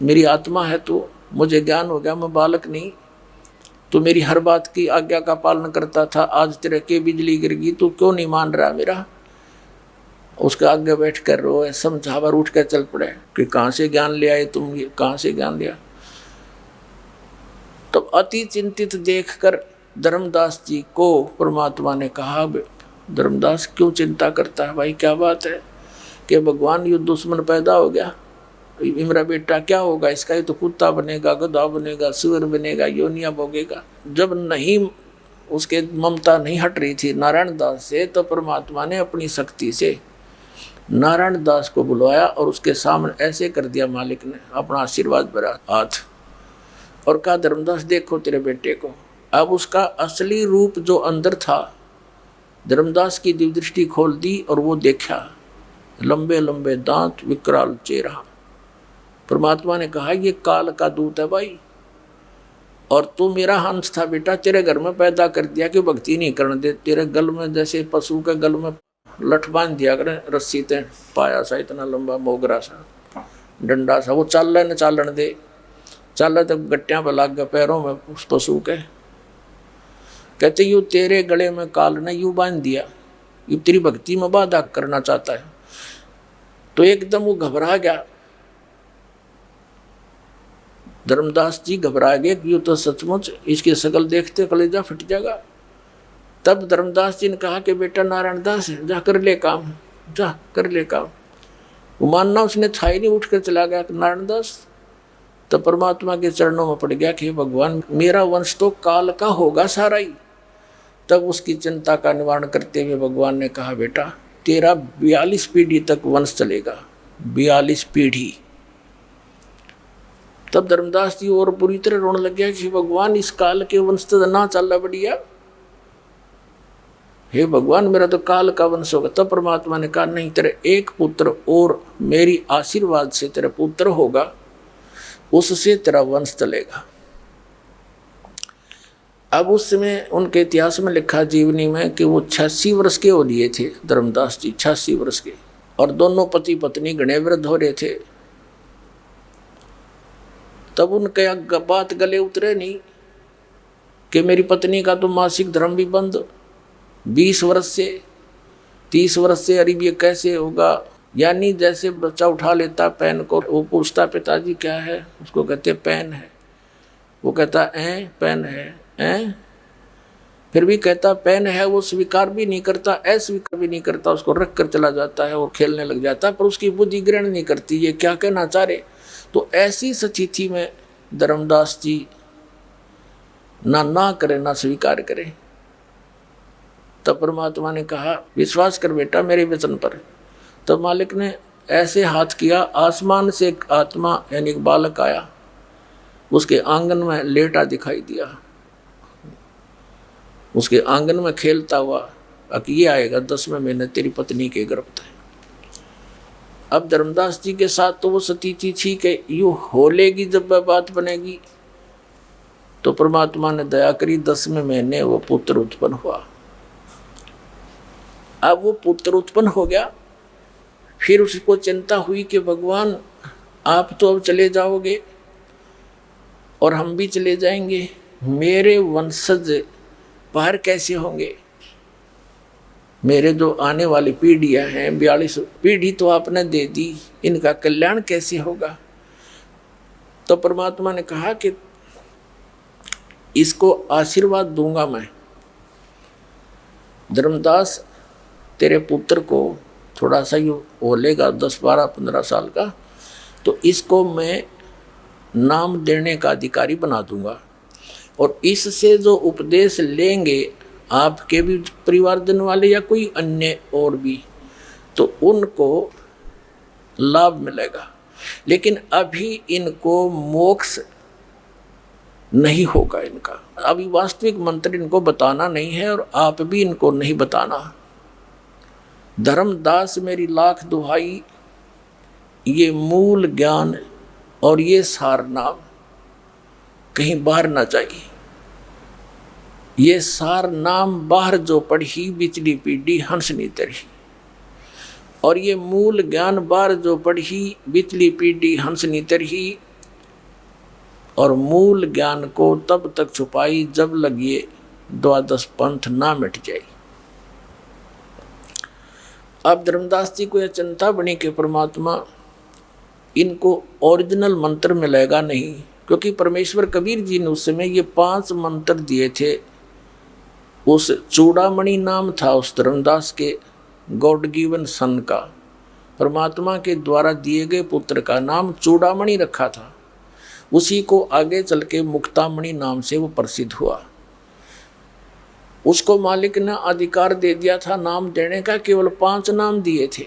मेरी आत्मा है तो मुझे ज्ञान हो गया, मैं बालक नहीं, तो मेरी हर बात की आज्ञा का पालन करता था। आज तेरे के बिजली गिर गई, तू क्यों नहीं मान रहा मेरा। उसके आगे बैठ कर रोए, समझावर उठ कर चल पड़े कि कहाँ से ज्ञान ले आए तुम, ये कहाँ से ज्ञान लिया। तो अति चिंतित देखकर धर्मदास जी को परमात्मा ने कहा, धर्मदास क्यों चिंता करता है भाई, क्या बात है कि भगवान युद्ध दुश्मन पैदा हो गया, मेरा बेटा क्या होगा इसका, ये तो कुत्ता बनेगा, गधा बनेगा, सुअर बनेगा, योनिया भोगेगा। जब नहीं उसके ममता नहीं हट रही थी नारायण दास से, तो परमात्मा ने अपनी शक्ति से नारायण दास को बुलवाया और उसके सामने ऐसे कर दिया मालिक ने अपना आशीर्वाद भरा हाथ, और कहा धर्मदास देखो तेरे बेटे को। अब उसका असली रूप जो अंदर था, धर्मदास की दिव्य दृष्टि खोल दी और वो देखा, लंबे लंबे दांत, विकराल चेहरा। परमात्मा ने कहा ये काल का दूत है भाई, और तू मेरा हंस था बेटा, तेरे घर में पैदा कर दिया कि भक्ति नहीं करने दे। तेरे गल में जैसे पशु के गल में लठ बांध दिया करें रस्सी ते, पाया सा इतना लंबा मोगरा सा डंडा सा, वो चाल न चालन दे, चाल तो गट्टियां पर लाग गए पैरों में उस पशु के। कहते यूँ तेरे गले में काल ने यूँ बांध दिया, यूँ तेरी भक्ति में बाधा करना चाहता है। तो एकदम वो घबरा गया, धर्मदास जी घबरा गए कि ये तो सचमुच इसकी शकल देखते कलेजा फट जाएगा। तब धर्मदास जी ने कहा कि बेटा नारायण दास है, जा कर ले काम, जा कर ले काम। वो मानना उसने था ही नहीं, उठ कर चला गया नारायण दास। तब परमात्मा के चरणों में पड़ गया कि भगवान मेरा वंश तो काल का होगा सारा ही। तब उसकी चिंता का निवारण करते हुए भगवान ने कहा बेटा तेरा 42 पीढ़ी तक वंश चलेगा, 42 पीढ़ी। तब धर्मदास जी और बुरी तरह रोने लग गया कि भगवान इस काल के वंश तो ना चल रहा बढ़िया, हे भगवान मेरा तो काल का वंश होगा। तब परमात्मा ने कहा नहीं, तेरे एक पुत्र और मेरी आशीर्वाद से तेरा पुत्र होगा, उससे तेरा वंश चलेगा। अब उस समय उनके इतिहास में लिखा जीवनी में कि वो 86 वर्ष के हो लिए थे धर्मदास जी, 86 वर्ष के, और दोनों पति पत्नी घने वृद्ध हो रहे थे। तब उनके बात गले उतरे नहीं कि मेरी पत्नी का तो मासिक धर्म भी बंद 20 वर्ष से 30 वर्ष से, अरे ये कैसे होगा। यानी जैसे बच्चा उठा लेता पेन को, वो पूछता पिताजी क्या है, उसको कहते पेन है, वो कहता पेन है फिर भी कहता पेन है, वो स्वीकार भी नहीं करता, अस्वीकार भी नहीं करता, उसको रख कर चला जाता है और खेलने लग जाता है, पर उसकी बुद्धि ग्रहण नहीं करती ये क्या कहना चाह रहे। तो ऐसी स्थिति में धर्मदास जी ना करे ना स्वीकार करे। तब परमात्मा ने कहा विश्वास कर बेटा मेरे वचन पर। तब मालिक ने ऐसे हाथ किया, आसमान से एक आत्मा यानी एक बालक आया, उसके आंगन में लेटा दिखाई दिया, उसके आंगन में खेलता हुआ, कि ये आएगा 10वें महीने तेरी पत्नी के गर्भ है। अब धर्मदास जी के साथ तो वो स्थिति थी कि यूँ होलेगी जब वह बात बनेगी, तो परमात्मा ने दया करी, 10वें महीने वो पुत्र उत्पन्न हुआ। अब वो पुत्र उत्पन्न हो गया, फिर उसको चिंता हुई कि भगवान आप तो अब चले जाओगे और हम भी चले जाएंगे, मेरे वंशज बाहर कैसे होंगे, मेरे जो आने वाली पीढ़ियां हैं 42 पीढ़ी तो आपने दे दी, इनका कल्याण कैसे होगा। तो परमात्मा ने कहा कि इसको आशीर्वाद दूंगा मैं, धर्मदास तेरे पुत्र को थोड़ा सा ही होलेगा 10, 12, 15 साल का, तो इसको मैं नाम देने का अधिकारी बना दूंगा, और इससे जो उपदेश लेंगे आपके भी परिवारजन वाले या कोई अन्य और भी, तो उनको लाभ मिलेगा। लेकिन अभी इनको मोक्ष नहीं होगा, इनका अभी वास्तविक मंत्र इनको बताना नहीं है, और आप भी इनको नहीं बताना। धर्मदास मेरी लाख दुहाई, ये मूल ज्ञान और ये सार नाम कहीं बाहर ना जाए। ये सार नाम बाहर जो पढ़ी बिचली पीढ़ी हंस नहीं तरही, और ये मूल ज्ञान बाहर जो पढ़ी बिचली पीढ़ी हंस नहीं तरही, और मूल ज्ञान को तब तक छुपाई जब लगिए द्वादश पंथ ना मिट जाए। अब धर्मदास जी को यह चिंता बनी कि परमात्मा इनको ओरिजिनल मंत्र मिलेगा नहीं, क्योंकि परमेश्वर कबीर जी ने उस समय ये 5 मंत्र दिए थे। उस चूड़ामणि नाम था उस धर्मदास के गॉड गिवन सन का, परमात्मा के द्वारा दिए गए पुत्र का नाम चूड़ामणि रखा था। उसी को आगे चल के मुक्तामणि नाम से वो प्रसिद्ध हुआ। उसको मालिक ने अधिकार दे दिया था नाम देने का, केवल 5 नाम दिए थे।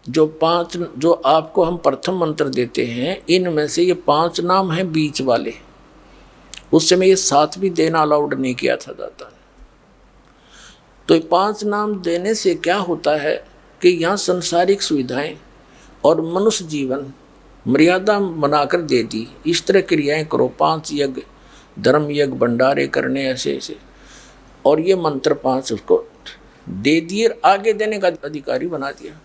जो आपको हम प्रथम मंत्र देते हैं, इनमें से ये 5 नाम हैं बीच वाले। उस समय ये 7 भी देना अलाउड नहीं किया था दाता ने। तो ये 5 नाम देने से क्या होता है कि यहाँ संसारिक सुविधाएं और मनुष्य जीवन मर्यादा बनाकर दे दी, इस तरह क्रियाएं करो, 5 यज्ञ, धर्म यज्ञ, भंडारे करने ऐसे ऐसे, और ये मंत्र 5 उसको दे दिए, आगे देने का अधिकारी बना दिया।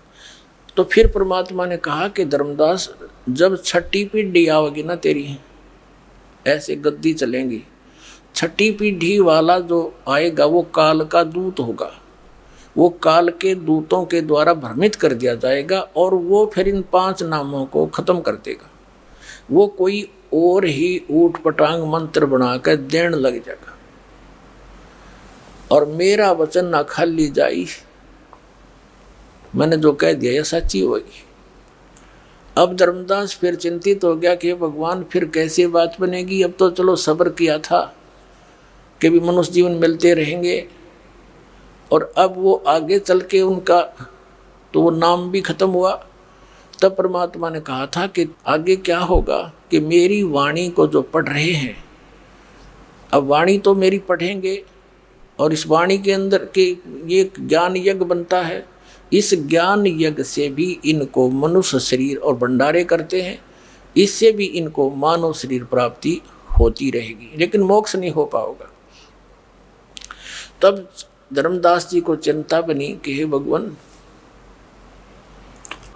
तो फिर परमात्मा ने कहा कि धर्मदास जब 6ठी पीढ़ी आवेगी ना तेरी, ऐसे गद्दी चलेंगी, 6ठी पीढ़ी वाला जो आएगा वो काल का दूत होगा, वो काल के दूतों के द्वारा भ्रमित कर दिया जाएगा, और वो फिर इन 5 नामों को खत्म कर देगा। वो कोई और ही ऊट पटांग मंत्र बनाकर देने लग जाएगा, और मेरा वचन ना खाली जाई, मैंने जो कह दिया यह सच्ची होगी। अब धर्मदास फिर चिंतित हो गया कि भगवान फिर कैसे बात बनेगी। अब तो चलो सब्र किया था कि भी मनुष्य जीवन मिलते रहेंगे, और अब वो आगे चल के उनका तो वो नाम भी खत्म हुआ। तब परमात्मा ने कहा था कि आगे क्या होगा कि मेरी वाणी को जो पढ़ रहे हैं, अब वाणी तो मेरी पढ़ेंगे, और इस वाणी के अंदर के ये ज्ञान यज्ञ बनता है, इस ज्ञान यज्ञ से भी इनको मनुष्य शरीर और भंडारे करते हैं, इससे भी इनको मानव शरीर प्राप्ति होती रहेगी, लेकिन मोक्ष नहीं हो पाएगा। तब धर्मदास जी को चिंता बनी कि हे भगवान,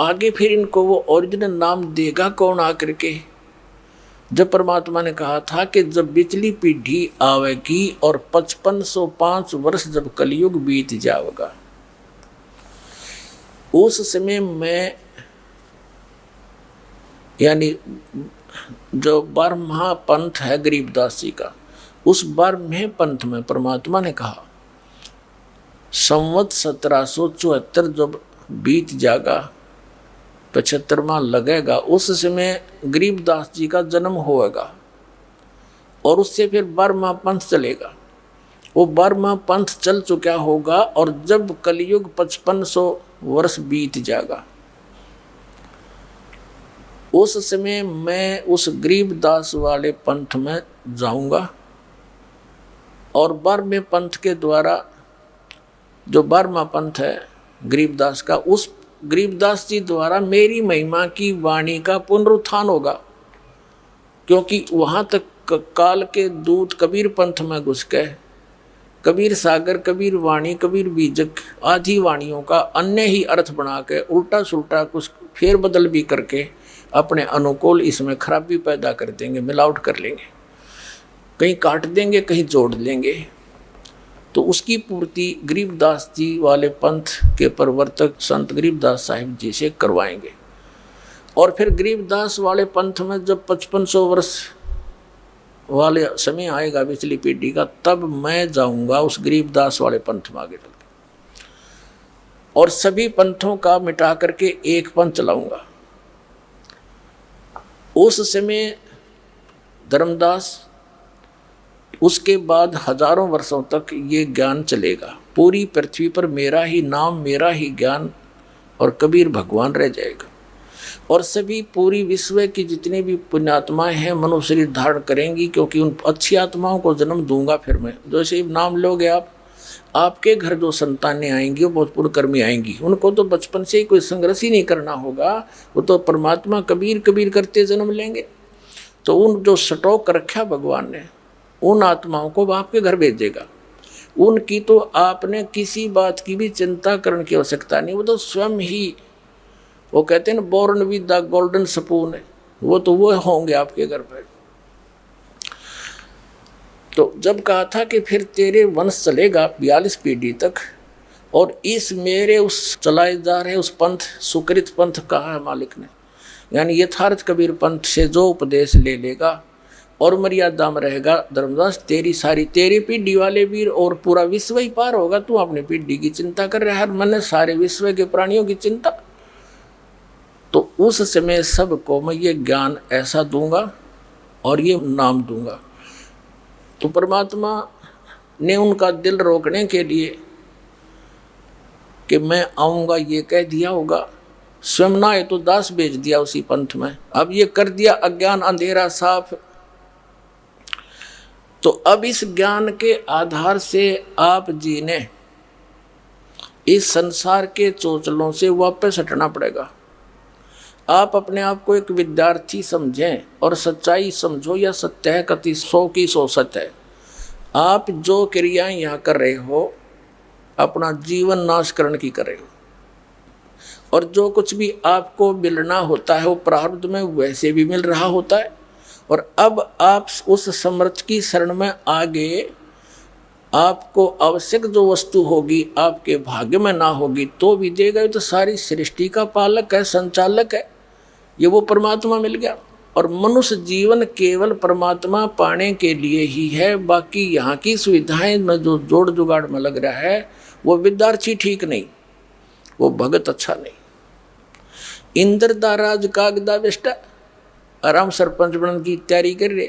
आगे फिर इनको वो ओरिजिनल नाम देगा कौन आकर के। जब परमात्मा ने कहा था कि जब बिचली पीढ़ी आवेगी और 5505 वर्ष जब कलयुग बीत जाएगा, उस समय में यानी जो 12वां पंथ है गरीबदास जी का, उस बार में पंथ में परमात्मा ने कहा संवत 1774 जब बीत जाएगा 75वां लगेगा, उस समय गरीबदास जी का जन्म होगा और उससे फिर 12वां पंथ चलेगा। वो 12वां पंथ चल चुका होगा और जब कलयुग 5500 वर्ष बीत जाएगा उस समय मैं उस गरीबदास वाले पंथ में जाऊंगा और 12वें पंथ के द्वारा जो 12वां पंथ है गरीबदास का, उस गरीबदास जी द्वारा मेरी महिमा की वाणी का पुनरुत्थान होगा। क्योंकि वहाँ तक काल के दूत कबीर पंथ में घुस गए, कबीर सागर, कबीर वाणी, कबीर बीजक आदि वाणियों का अन्य ही अर्थ बना के उल्टा सुल्टा कुछ फेर बदल भी करके अपने अनुकूल इसमें खराबी पैदा कर देंगे, मिलावट कर लेंगे, कहीं काट देंगे, कहीं जोड़ लेंगे। तो उसकी पूर्ति गरीबदास जी वाले पंथ के प्रवर्तक संत गरीबदास साहिब जी से करवाएंगे। और फिर गरीबदास वाले पंथ में जब 5500 वर्ष वाले समय आएगा पिछली पीढ़ी का, तब मैं जाऊंगा उस गरीबदास वाले पंथ में आगे चल के और सभी पंथों का मिटा करके एक पंथ चलाऊंगा। उस समय धर्मदास, उसके बाद हजारों वर्षों तक ये ज्ञान चलेगा, पूरी पृथ्वी पर मेरा ही नाम, मेरा ही ज्ञान और कबीर भगवान रह जाएगा। और सभी पूरी विश्व की जितनी भी पुण्यात्माएं हैं मनुष्य शरीर धारण करेंगी, क्योंकि उन अच्छी आत्माओं को जन्म दूंगा। फिर मैं जैसे नाम लोगे आप, आपके घर जो संतानें आएंगी वो बहुत पुण्यकर्मी आएंगी, उनको तो बचपन से ही कोई संघर्ष ही नहीं करना होगा, वो तो परमात्मा कबीर कबीर करते जन्म लेंगे। तो उन जो स्टॉक रखा भगवान ने, उन आत्माओं को आपके घर भेजेगा। उनकी तो आपने किसी बात की भी चिंता करने की आवश्यकता नहीं, वो तो स्वयं ही, वो कहते हैं ना born with the golden spoon है, वो तो वो होंगे आपके घर पर। तो जब कहा था कि फिर तेरे वंश चलेगा 42 पीढ़ी तक, और इस मेरे उस चलाए जा रहे उस पंथ, सुकृत पंथ कहा है मालिक ने, यानी यथार्थ कबीर पंथ से जो उपदेश ले लेगा और मर्यादा में रहेगा, धर्मदास तेरी सारी, तेरी पीढ़ी वाले वीर और पूरा विश्व ही पार होगा। तू अपनी पीढ़ी की चिंता कर रहा है, मैंने सारे विश्व के प्राणियों की चिंता। तो उस समय सबको मैं ये ज्ञान ऐसा दूंगा और ये नाम दूंगा। तो परमात्मा ने उनका दिल रोकने के लिए कि मैं आऊँगा ये कह दिया होगा, स्वयं ना है तो दास भेज दिया उसी पंथ में। अब ये कर दिया अज्ञान अंधेरा साफ। तो अब इस ज्ञान के आधार से आप जी ने इस संसार के चोचलों से वापस हटना पड़ेगा। आप अपने आप को एक विद्यार्थी समझें और सच्चाई समझो, या सत्य है कति 100 की 100 सत्य है। आप जो क्रियाएं यहाँ कर रहे हो अपना जीवन नाश करने की कर रहे हो, और जो कुछ भी आपको मिलना होता है वो प्रारब्ध में वैसे भी मिल रहा होता है। और अब आप उस समर्थ की शरण में आगे आपको आवश्यक जो वस्तु होगी आपके भाग्य में ना होगी तो भी देगा। तो सारी सृष्टि का पालक है, संचालक है, ये वो परमात्मा मिल गया। और मनुष्य जीवन केवल परमात्मा पाने के लिए ही है। बाकी यहाँ की सुविधाएं में जो जोड़ जुगाड़ में लग रहा है वो विद्यार्थी ठीक नहीं, वो भगत अच्छा नहीं। इंद्र दा राज कागदा बेस्टा, आराम सरपंच बनने की तैयारी कर रहे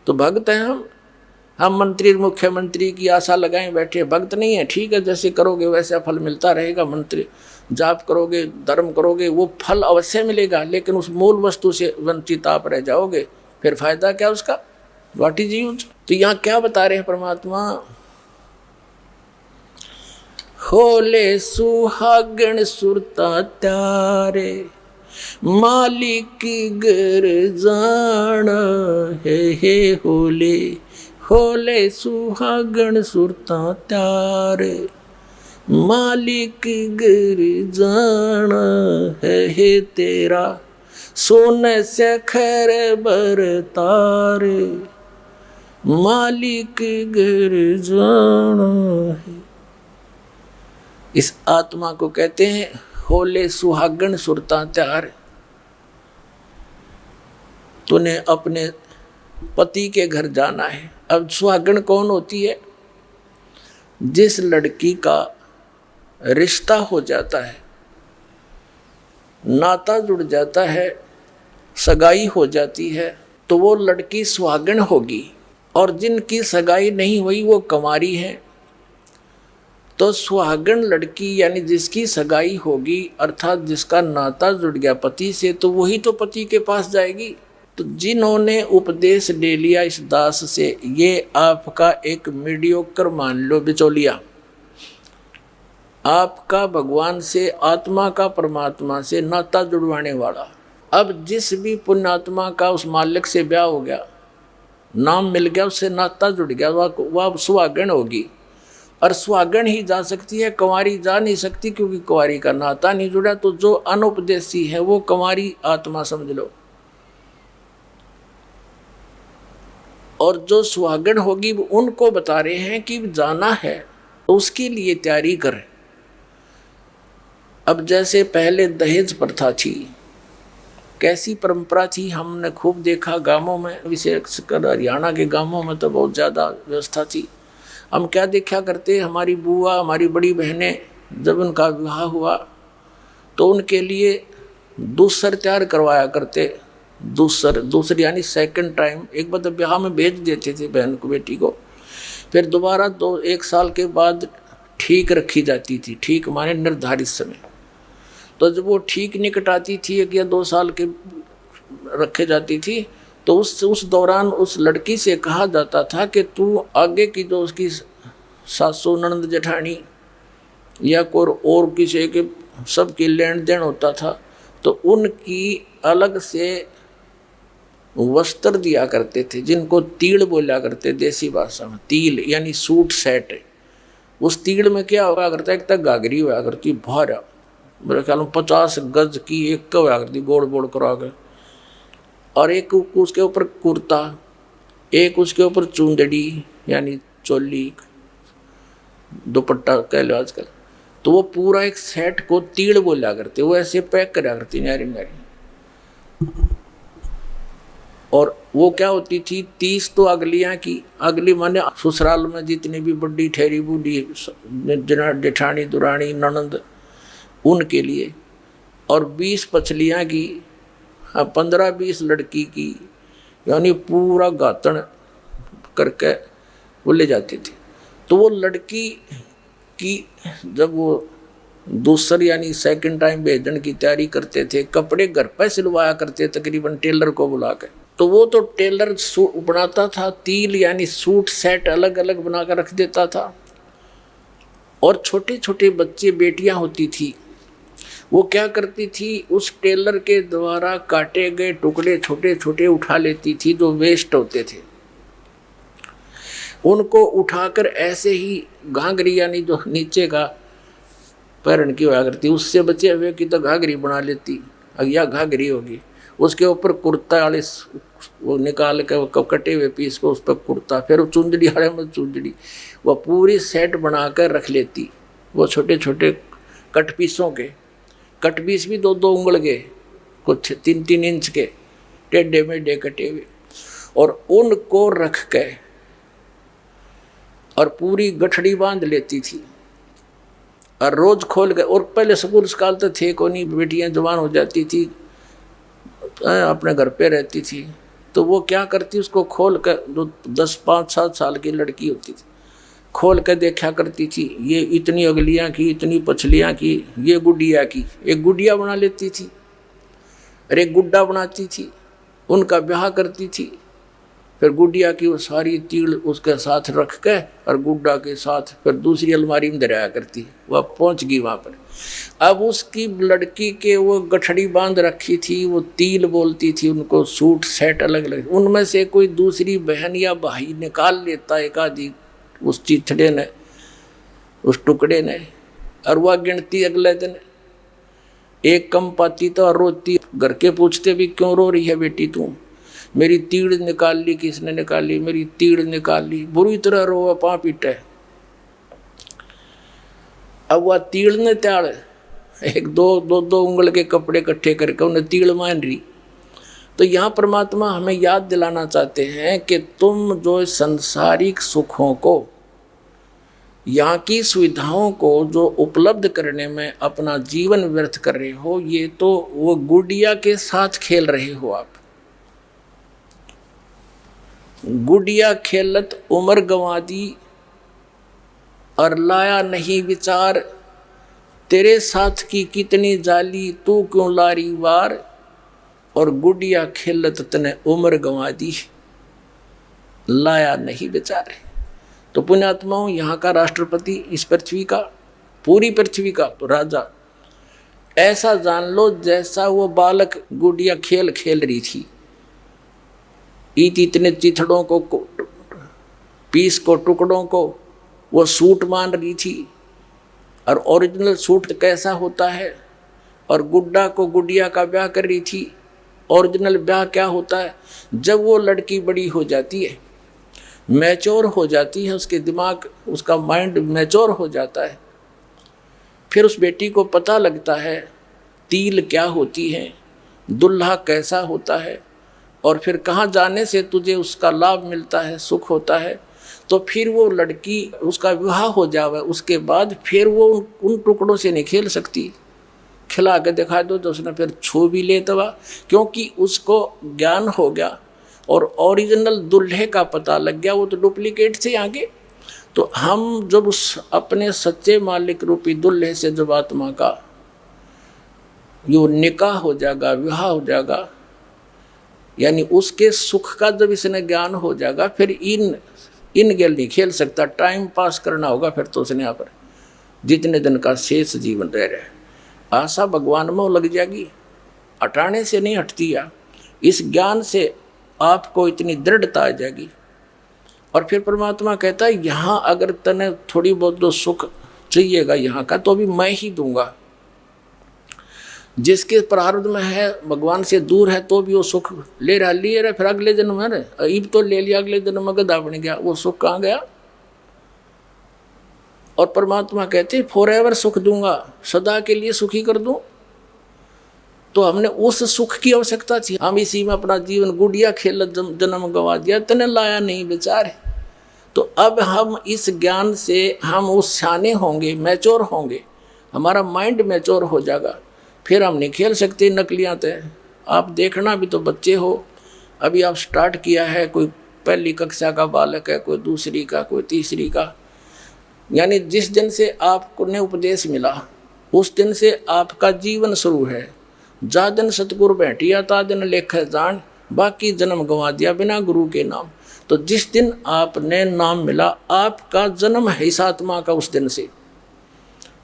तो भगत हैं हम मंत्री मुख्यमंत्री की आशा लगाए बैठे, भक्त नहीं है। ठीक है, जैसे करोगे वैसा फल मिलता रहेगा। मंत्री जाप करोगे, धर्म करोगे, वो फल अवश्य मिलेगा, लेकिन उस मूल वस्तु से वंचित आप रह जाओगे, फिर फायदा क्या उसका? What is use? तो यहाँ क्या बता रहे हैं परमात्मा? होले सुहागण सुरता त्यारे, मालिक घर जाना है होले। होले सुहागण सुरता त्यारे, मालिक घर जाना है तेरा, सोने से खैर बरतारे, मालिक घर जाना है। इस आत्मा को कहते हैं होले सुहागण सुरता त्यार। तूने अपने पति के घर जाना है, अब सुहागन कौन होती है? जिस लड़की का रिश्ता हो जाता है, नाता जुड़ जाता है, सगाई हो जाती है, तो वो लड़की सुहागन होगी। और जिनकी सगाई नहीं हुई वो कंवारी है। तो सुहागन लड़की यानी जिसकी सगाई होगी, अर्थात जिसका नाता जुड़ गया पति से, तो वही तो पति के पास जाएगी। तो जिन्होंने उपदेश ले लिया इस दास से, ये आपका एक मीडियोकर मान लो बिचौलिया, आपका भगवान से, आत्मा का परमात्मा से नाता जुड़वाने वाला। अब जिस भी पुण्यात्मा का उस मालिक से ब्याह हो गया, नाम मिल गया, उससे नाता जुड़ गया, वह सुहागन होगी। और सुहागन ही जा सकती है, कंवारी जा नहीं सकती, क्योंकि कंवारी का नाता नहीं जुड़ा। तो जो अनुपदेशी है वो कंवारी आत्मा समझ लो, और जो सुहागन होगी उनको बता रहे हैं कि जाना है तो उसके लिए तैयारी करें। अब जैसे पहले दहेज प्रथा थी, कैसी परंपरा थी, हमने खूब देखा गांवों में, विशेषकर हरियाणा के गांवों में तो बहुत ज़्यादा व्यवस्था थी। हम क्या देखा करते, हमारी बुआ, हमारी बड़ी बहनें, जब उनका विवाह हुआ तो उनके लिए दूसर तैयार करवाया करते। दूसर यानी सेकंड टाइम, एक बार ब्याह में भेज देते थे बहन को, बेटी को, फिर दोबारा 1 साल के बाद ठीक रखी जाती थी। ठीक माने निर्धारित समय। तो जब वो ठीक निकट आती थी, 1 या 2 साल के रखे जाती थी, तो उस दौरान उस लड़की से कहा जाता था कि तू आगे की जो उसकी सासू, ननद, जेठानी या कोई और किसी के सबकी लेन देन होता था, तो उनकी अलग से वस्त्र दिया करते थे, जिनको तीड़ बोला करते देसी भाषा में। तील यानी सूट सेट है। उस तीड़ में क्या हुआ करता है, एक तक घाघरी हुआ करती भारा, मेरे ख्याल में 50 गज की एक का हुआ करती, गोड़ गोड़ करा के, और एक उसके ऊपर कुर्ता, एक उसके ऊपर चुंदड़ी यानी चोली, दुपट्टा कह लो आजकल। तो वो पूरा एक सेट को तीड़ बोला करते, वो ऐसे पैक करा करती नारी नारी। और वो क्या होती थी, 30 तो अगलियाँ की, अगली माने ससुराल में जितनी भी बड़ी ठहरी बूढ़ी जेठानी, दुरानी, ननद, उनके लिए, और 20 पछलियाँ की, 15-20 लड़की की, यानी पूरा गातन करके वो ले जाते थे। तो वो लड़की की जब वो दूसरी यानी सेकंड टाइम भेजने की तैयारी करते थे, कपड़े घर पर सिलवाया करते तकरीबन टेलर को बुला के। तो वो तो टेलर बनाता था, तिल यानी सूट सेट अलग अलग बना कर रख देता था। और छोटे छोटे बच्चे, बेटियां होती थी, वो क्या करती थी, उस टेलर के द्वारा काटे गए टुकड़े छोटे छोटे उठा लेती थी, जो वेस्ट होते थे, उनको उठाकर ऐसे ही घाघरी यानी जो नीचे का पैरन की हुआ करती, उससे बचे हुए की तो घाघरी बना लेती, या घाघरी होगी, उसके ऊपर कुर्ता वाले वो निकाल के वो कटे हुए पीस को उस पर कुर्ता, फिर वो चुंदड़ी वाले में चुंदड़ी, वह पूरी सेट बनाकर रख लेती। वो छोटे छोटे कट पीसों के, कट पीस भी 2-2 उंगल के, कुछ 3-3 इंच के टेढ़े मेढ़े कटे हुए, और उनको रख के और पूरी गठड़ी बांध लेती थी, और रोज खोल के। और पहले स्कूल काल तो थे को नहीं, बेटियां जवान हो जाती थी, अपने घर पे रहती थी, तो वो क्या करती, उसको खोल कर, जो 10-5-7 साल की लड़की होती थी, खोल कर देखा करती थी, ये इतनी अगलियाँ की, इतनी पछलियाँ की, ये गुडिया की, एक गुडिया बना लेती थी, और एक गुड्डा बनाती थी, उनका ब्याह करती थी। फिर गुडिया की वो सारी तीड़ उसके साथ रख के और गुड्डा के साथ फिर दूसरी अलमारी में धराया करती। वह पहुंच गई वहाँ पर। अब उसकी लड़की के वो गठड़ी बांध रखी थी, वो तिल बोलती थी उनको, सूट सेट अलग अलग, उनमें से कोई दूसरी बहन या भाई निकाल लेता एक आदि उस चिथड़े ने, उस टुकड़े ने, और वह गिनती अगले दिन एक कम पाती तो रोती। घर के पूछते भी क्यों रो रही है बेटी तू, मेरी तीड़ निकाल ली, किसने निकाली, मेरी तीड़ निकाल ली, बुरी तरह रो पाँ पीटे। अब वह तीड़ ने त्याड़ एक दो उंगल के कपड़े इकट्ठे करके उन्हें तीड़ मान रही, तो यहाँ परमात्मा हमें याद दिलाना चाहते हैं कि तुम जो संसारिक सुखों को, यहाँ की सुविधाओं को जो उपलब्ध करने में अपना जीवन व्यर्थ कर रहे हो, ये तो वो गुड़िया के साथ खेल रहे हो आप। गुड़िया खेलत उम्र गंवा दी और लाया नहीं विचार, तेरे साथ की कितनी जाली तू क्यों लारी वार, और गुड़िया खेलत तने उम्र गंवा दी, लाया नहीं विचार। तो पुण्यात्माओं, यहाँ का राष्ट्रपति, इस पृथ्वी का, पूरी पृथ्वी का राजा, ऐसा जान लो जैसा वो बालक गुड़िया खेल खेल रही थी। इतने चिथड़ों को, पीस को, टुकड़ों को वो सूट मान रही थी। और ओरिजिनल सूट कैसा होता है, और गुड्डा को गुड़िया का ब्याह कर रही थी। ओरिजिनल ब्याह क्या होता है, जब वो लड़की बड़ी हो जाती है, मैच्योर हो जाती है, उसके दिमाग, उसका माइंड मैच्योर हो जाता है, फिर उस बेटी को पता लगता है तिल क्या होती है, दुल्हा कैसा होता है, और फिर कहाँ जाने से तुझे उसका लाभ मिलता है, सुख होता है। तो फिर वो लड़की, उसका विवाह हो जावे, उसके बाद फिर वो उन टुकड़ों से नहीं खेल सकती। खिला के दिखा दो तो उसने फिर छू भी ले तवा, क्योंकि उसको ज्ञान हो गया और ओरिजिनल दूल्हे का पता लग गया, वो तो डुप्लीकेट से आगे। तो हम जब उस अपने सच्चे मालिक रूपी दूल्हे से जब आत्मा का यो निकाह हो जाएगा, विवाह हो जाएगा, यानी उसके सुख का जब इसने ज्ञान हो जाएगा, फिर इन गेल नहीं खेल सकता, टाइम पास करना होगा फिर तो उसने यहाँ पर जितने दिन का शेष जीवन रह रहा है। आशा भगवान में लग जाएगी, हटाने से नहीं हटती है। इस ज्ञान से आपको इतनी दृढ़ता आ जाएगी। और फिर परमात्मा कहता है, यहाँ अगर तने थोड़ी बहुत जो सुख चाहिएगा यहाँ का, तो भी मैं ही दूंगा। जिसके प्रारब्ध में है, भगवान से दूर है, तो भी वो सुख ले रहा, फिर अगले जन्म है, अब तो ले लिया, अगले जन्म में गधा बन गया, वो सुख कहाँ गया। और परमात्मा कहते फॉरएवर सुख दूंगा, सदा के लिए सुखी कर दूं। तो हमने उस सुख की आवश्यकता थी, हम इसी में अपना जीवन गुड़िया खेल जन्म गंवा दिया, तने लाया नहीं विचार। तो अब हम इस ज्ञान से हम उस सियाने होंगे, मैच्योर होंगे, हमारा माइंड मैच्योर हो जाएगा, फिर हम नहीं खेल सकते नकलियाँ तय। आप देखना भी तो बच्चे हो, अभी आप स्टार्ट किया है, कोई पहली कक्षा का बालक है, कोई दूसरी का, कोई तीसरी का, यानी जिस दिन से आपको ने उपदेश मिला उस दिन से आपका जीवन शुरू है। जा दिन सतगुरु बैठिया ता दिन लेख जान, बाकी जन्म गंवा दिया बिना गुरु के नाम। तो जिस दिन आपने नाम मिला, आपका जन्म है इस आत्मा का। उस दिन से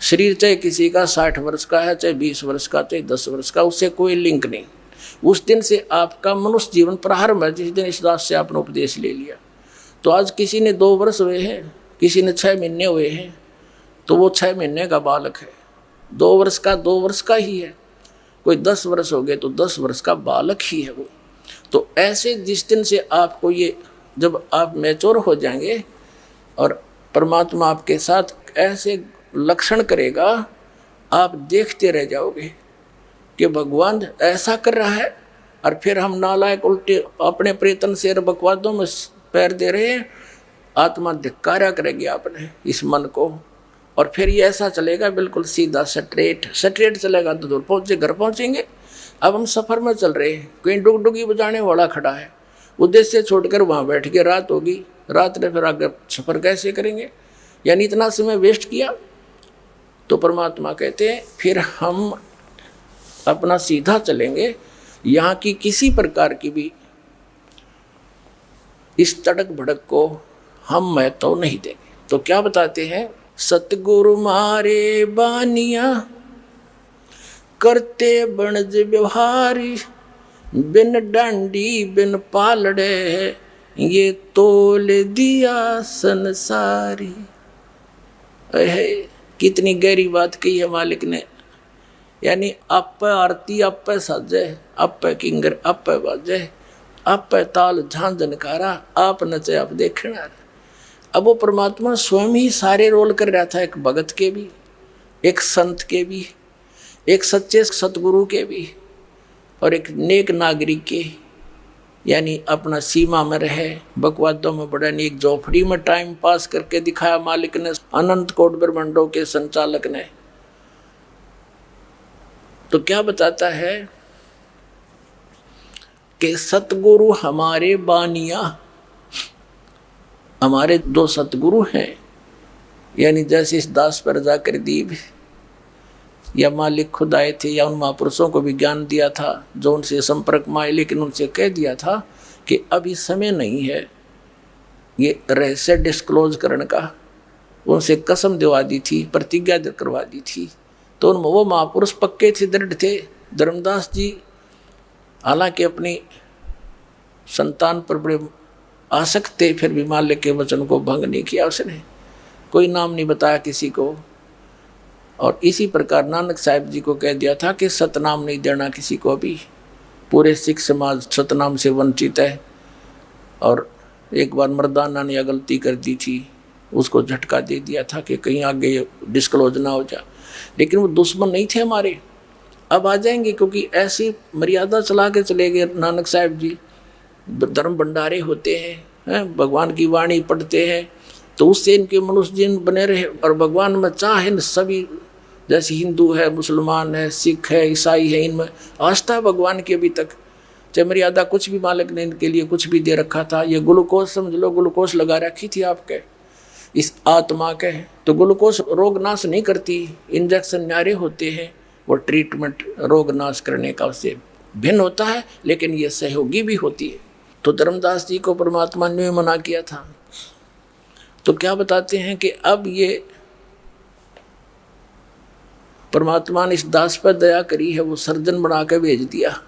शरीर चाहे किसी का 60 वर्ष का है, चाहे 20 वर्ष का, चाहे 10 वर्ष का, उससे कोई लिंक नहीं। उस दिन से आपका मनुष्य जीवन प्रारंभ है, जिस दिन इस दास से आपने उपदेश ले लिया। तो आज किसी ने 2 वर्ष हुए हैं, किसी ने 6 महीने हुए हैं, तो वो 6 महीने का बालक है। 2 वर्ष का 2 वर्ष का ही है, कोई 10 वर्ष हो गए तो 10 वर्ष का बालक ही है वो। तो ऐसे जिस दिन से आपको ये, जब आप मैच्योर हो जाएंगे और परमात्मा आपके साथ ऐसे लक्षण करेगा, आप देखते रह जाओगे कि भगवान ऐसा कर रहा है। और फिर हम नालायक उल्टे अपने प्रेतन से बकवादों में पैर दे रहे हैं, आत्मा धिक्कारा करेगी आपने इस मन को। और फिर ये ऐसा चलेगा बिल्कुल सीधा स्ट्रेट चलेगा तो दूर पहुँचे, घर पहुँचेंगे। अब हम सफ़र में चल रहे हैं, कहीं डुगडुगी बजाने वाला खड़ा है, उद्देश्य छोड़कर वहाँ बैठ के रात होगी, रात में फिर आगे सफ़र कैसे करेंगे, यानी इतना समय वेस्ट किया। तो परमात्मा कहते हैं फिर हम अपना सीधा चलेंगे, यहाँ की किसी प्रकार की भी इस तड़क भड़क को हम महत्व नहीं देंगे। तो क्या बताते हैं, सतगुरु मारे बानिया करते बनज व्यवहारी, बिन डांडी बिन पालड़े ये तोल दिया संसारी। कितनी गहरी बात कही है मालिक ने, यानी आप आरती आप साजे, आप किंगर आप बाजे, आप ताल झांझनकारा, आप नचे आप देखना। अब वो परमात्मा स्वयं ही सारे रोल कर रहा था, एक भगत के भी, एक संत के भी, एक सच्चे सतगुरु के भी, और एक नेक नागरिक के। यानी अपना सीमा में रहे, बकवादों में बड़ा नहीं, एक झोपड़ी में टाइम पास करके दिखाया मालिक ने, अनंत कोट ब्रह्मांडों के संचालक ने। तो क्या बताता है कि सतगुरु हमारे बानिया, हमारे दो सतगुरु हैं, यानी जैसे इस दास पर जाकर दीप या मालिक खुद आए थे या उन महापुरुषों को भी ज्ञान दिया था जो उनसे संपर्क में आए, लेकिन उनसे कह दिया था कि अभी समय नहीं है ये रहस्य डिस्क्लोज करने का। उनसे कसम दिवा दी थी, प्रतिज्ञा करवा दी थी। तो उन वो महापुरुष पक्के थे, दृढ़ थे। धर्मदास जी हालांकि अपनी संतान पर बड़े आसक्त थे, फिर भी मालिक के वचन को भंग नहीं किया उसने, कोई नाम नहीं बताया किसी को। और इसी प्रकार नानक साहिब जी को कह दिया था कि सतनाम नहीं देना किसी को भी, पूरे सिख समाज सतनाम से वंचित है। और एक बार मर्दाना ने यह गलती कर दी थी, उसको झटका दे दिया था कि कहीं आगे डिस्क्लोज ना हो जाए। लेकिन वो दुश्मन नहीं थे हमारे, अब आ जाएंगे, क्योंकि ऐसी मर्यादा चला के चले गए नानक साहिब जी। धर्म भंडारे होते हैं, भगवान की वाणी पढ़ते हैं, तो उससे इनके मनुष्य जीवन बने रहे। और भगवान में चाहे सभी, जैसे हिंदू है, मुसलमान है, सिख है, ईसाई है, इनमें आस्था भगवान की अभी तक। चाहे मर्यादा कुछ भी मालिक ने इनके लिए कुछ भी दे रखा था। ये ग्लूकोज समझ लो, ग्लूकोज लगा रखी थी आपके इस आत्मा के, तो ग्लूकोज रोग नाश नहीं करती, इंजेक्शन न्यारे होते हैं, वो ट्रीटमेंट रोग नाश करने का उससे भिन्न होता है, लेकिन ये सहयोगी भी होती है। तो धर्मदास जी को परमात्मा ने मना किया था। तो क्या बताते हैं कि अब ये परमात्मा ने इस दास पर दया करी है, वो सर्जन बना के भेज दिया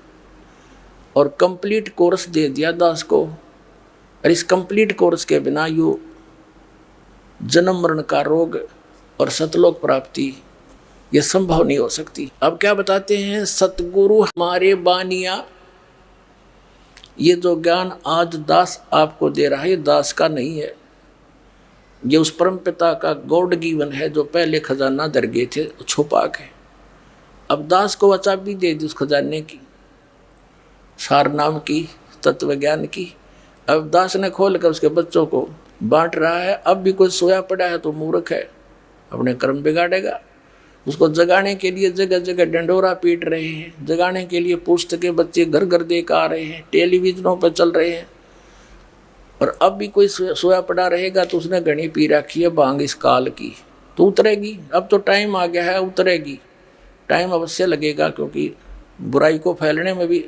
और कंप्लीट कोर्स दे दिया दास को। और इस कंप्लीट कोर्स के बिना यू जन्म मरण का रोग और सतलोक प्राप्ति ये संभव नहीं हो सकती। अब क्या बताते हैं, सतगुरु हमारे बानिया, ये जो ज्ञान आज दास आपको दे रहा है, ये दास का नहीं है, ये उस परम पिता का गॉड गिवन है, जो पहले खजाना दर गए थे छुपा के। अब दास को चाबी दे दी उस खजाने की, सार नाम की, तत्व ज्ञान की। अब दास ने खोल कर उसके बच्चों को बांट रहा है। अब भी कोई सोया पड़ा है तो मूर्ख है, अपने कर्म बिगाड़ेगा। उसको जगाने के लिए जगह जगह डंडोरा पीट रहे हैं, जगाने के लिए पुस्तकें बच्चे घर घर देकर आ रहे हैं, टेलीविजनों पर चल रहे हैं। और अब भी कोई सोया पड़ा रहेगा तो उसने घनी पी रखी है भांग इस काल की, तो उतरेगी। अब तो टाइम आ गया है, उतरेगी। टाइम अवश्य लगेगा, क्योंकि बुराई को फैलने में भी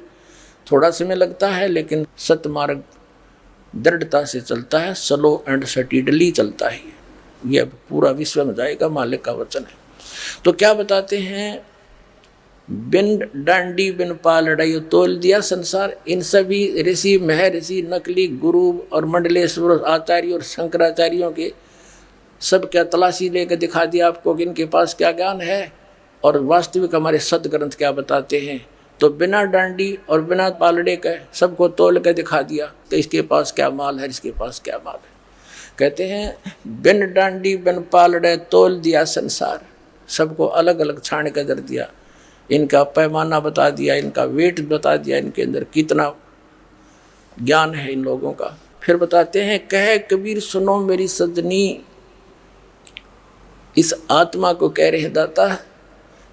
थोड़ा समय लगता है, लेकिन सतमार्ग दृढ़ता से चलता है, स्लो एंड स्टीडली चलता है। यह पूरा विश्व में जाएगा, मालिक का वचन है। तो क्या बताते हैं, बिन डांडी बिन पालड़ाई तोल दिया संसार। इन सभी ऋषि महर्षि नकली गुरु और मंडलेश्वर आचार्य और शंकराचार्यों के सब क्या तलाशी लेकर दिखा दिया आपको कि इनके पास क्या ज्ञान है और वास्तविक हमारे सदग्रंथ क्या बताते हैं। तो बिना डांडी और बिना पालड़े के सबको तोल कर दिखा दिया कि इसके पास क्या माल है, इसके पास क्या माल है। कहते हैं बिन डांडी बिन पालड़े तोल दिया संसार, सबको अलग अलग छान कर दर दिया, इनका पैमाना बता दिया, इनका वेट बता दिया, इनके अंदर कितना ज्ञान है इन लोगों का। फिर बताते हैं, कहे कबीर सुनो मेरी सजनी, इस आत्मा को कह रहे दाता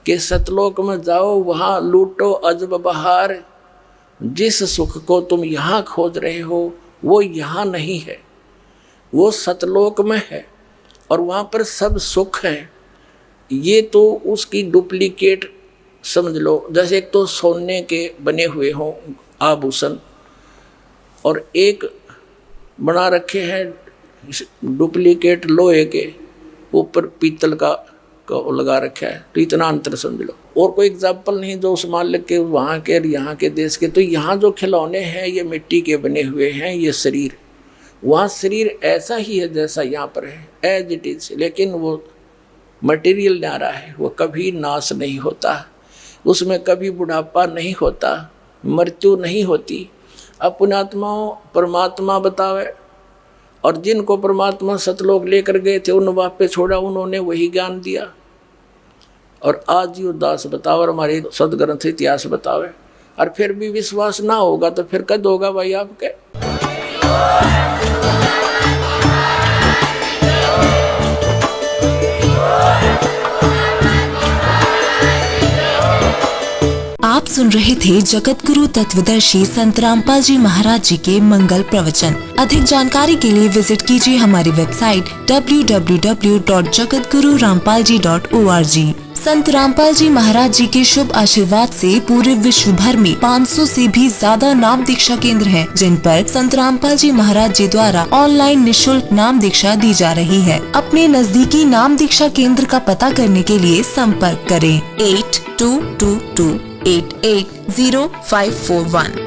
कि सतलोक में जाओ, वहाँ लूटो अजब बहार। जिस सुख को तुम यहाँ खोज रहे हो वो यहाँ नहीं है, वो सतलोक में है और वहाँ पर सब सुख है। ये तो उसकी डुप्लीकेट समझ लो। जैसे एक तो सोने के बने हुए हों आभूषण और एक बना रखे हैं डुप्लीकेट लोहे के, ऊपर पीतल का लगा रखा है, तो इतना अंतर समझ लो। और कोई एग्जाम्पल नहीं जो उस मालिक के वहाँ के और यहाँ के देश के। तो यहाँ जो खिलौने हैं ये मिट्टी के बने हुए हैं, ये शरीर, वहाँ शरीर ऐसा ही है जैसा यहाँ पर है, एज इट इज। लेकिन वो मटेरियल न्यारा है, वो कभी नाश नहीं होता, उसमें कभी बुढ़ापा नहीं होता, मृत्यु नहीं होती। अब पुण्यात्माओं परमात्मा बतावे, और जिनको परमात्मा सतलोक लेकर गए थे उन वापे छोड़ा, उन्होंने वही ज्ञान दिया। और आज ये दास बतावे, हमारे सदग्रंथ इतिहास बतावे, और फिर भी विश्वास ना होगा तो फिर कद होगा भाई आपके। आप सुन रहे थे जगत गुरु तत्वदर्शी संत रामपाल जी महाराज जी के मंगल प्रवचन। अधिक जानकारी के लिए विजिट कीजिए हमारी वेबसाइट www.jagatgururampalji.org। संत रामपाल जी महाराज जी के शुभ आशीर्वाद से पूरे विश्व भर में 500 से भी ज्यादा नाम दीक्षा केंद्र हैं, जिन पर संत रामपाल जी महाराज जी द्वारा ऑनलाइन निशुल्क नाम दीक्षा दी जा रही है। अपने नजदीकी नाम दीक्षा केंद्र का पता करने के लिए संपर्क करें 8222880541।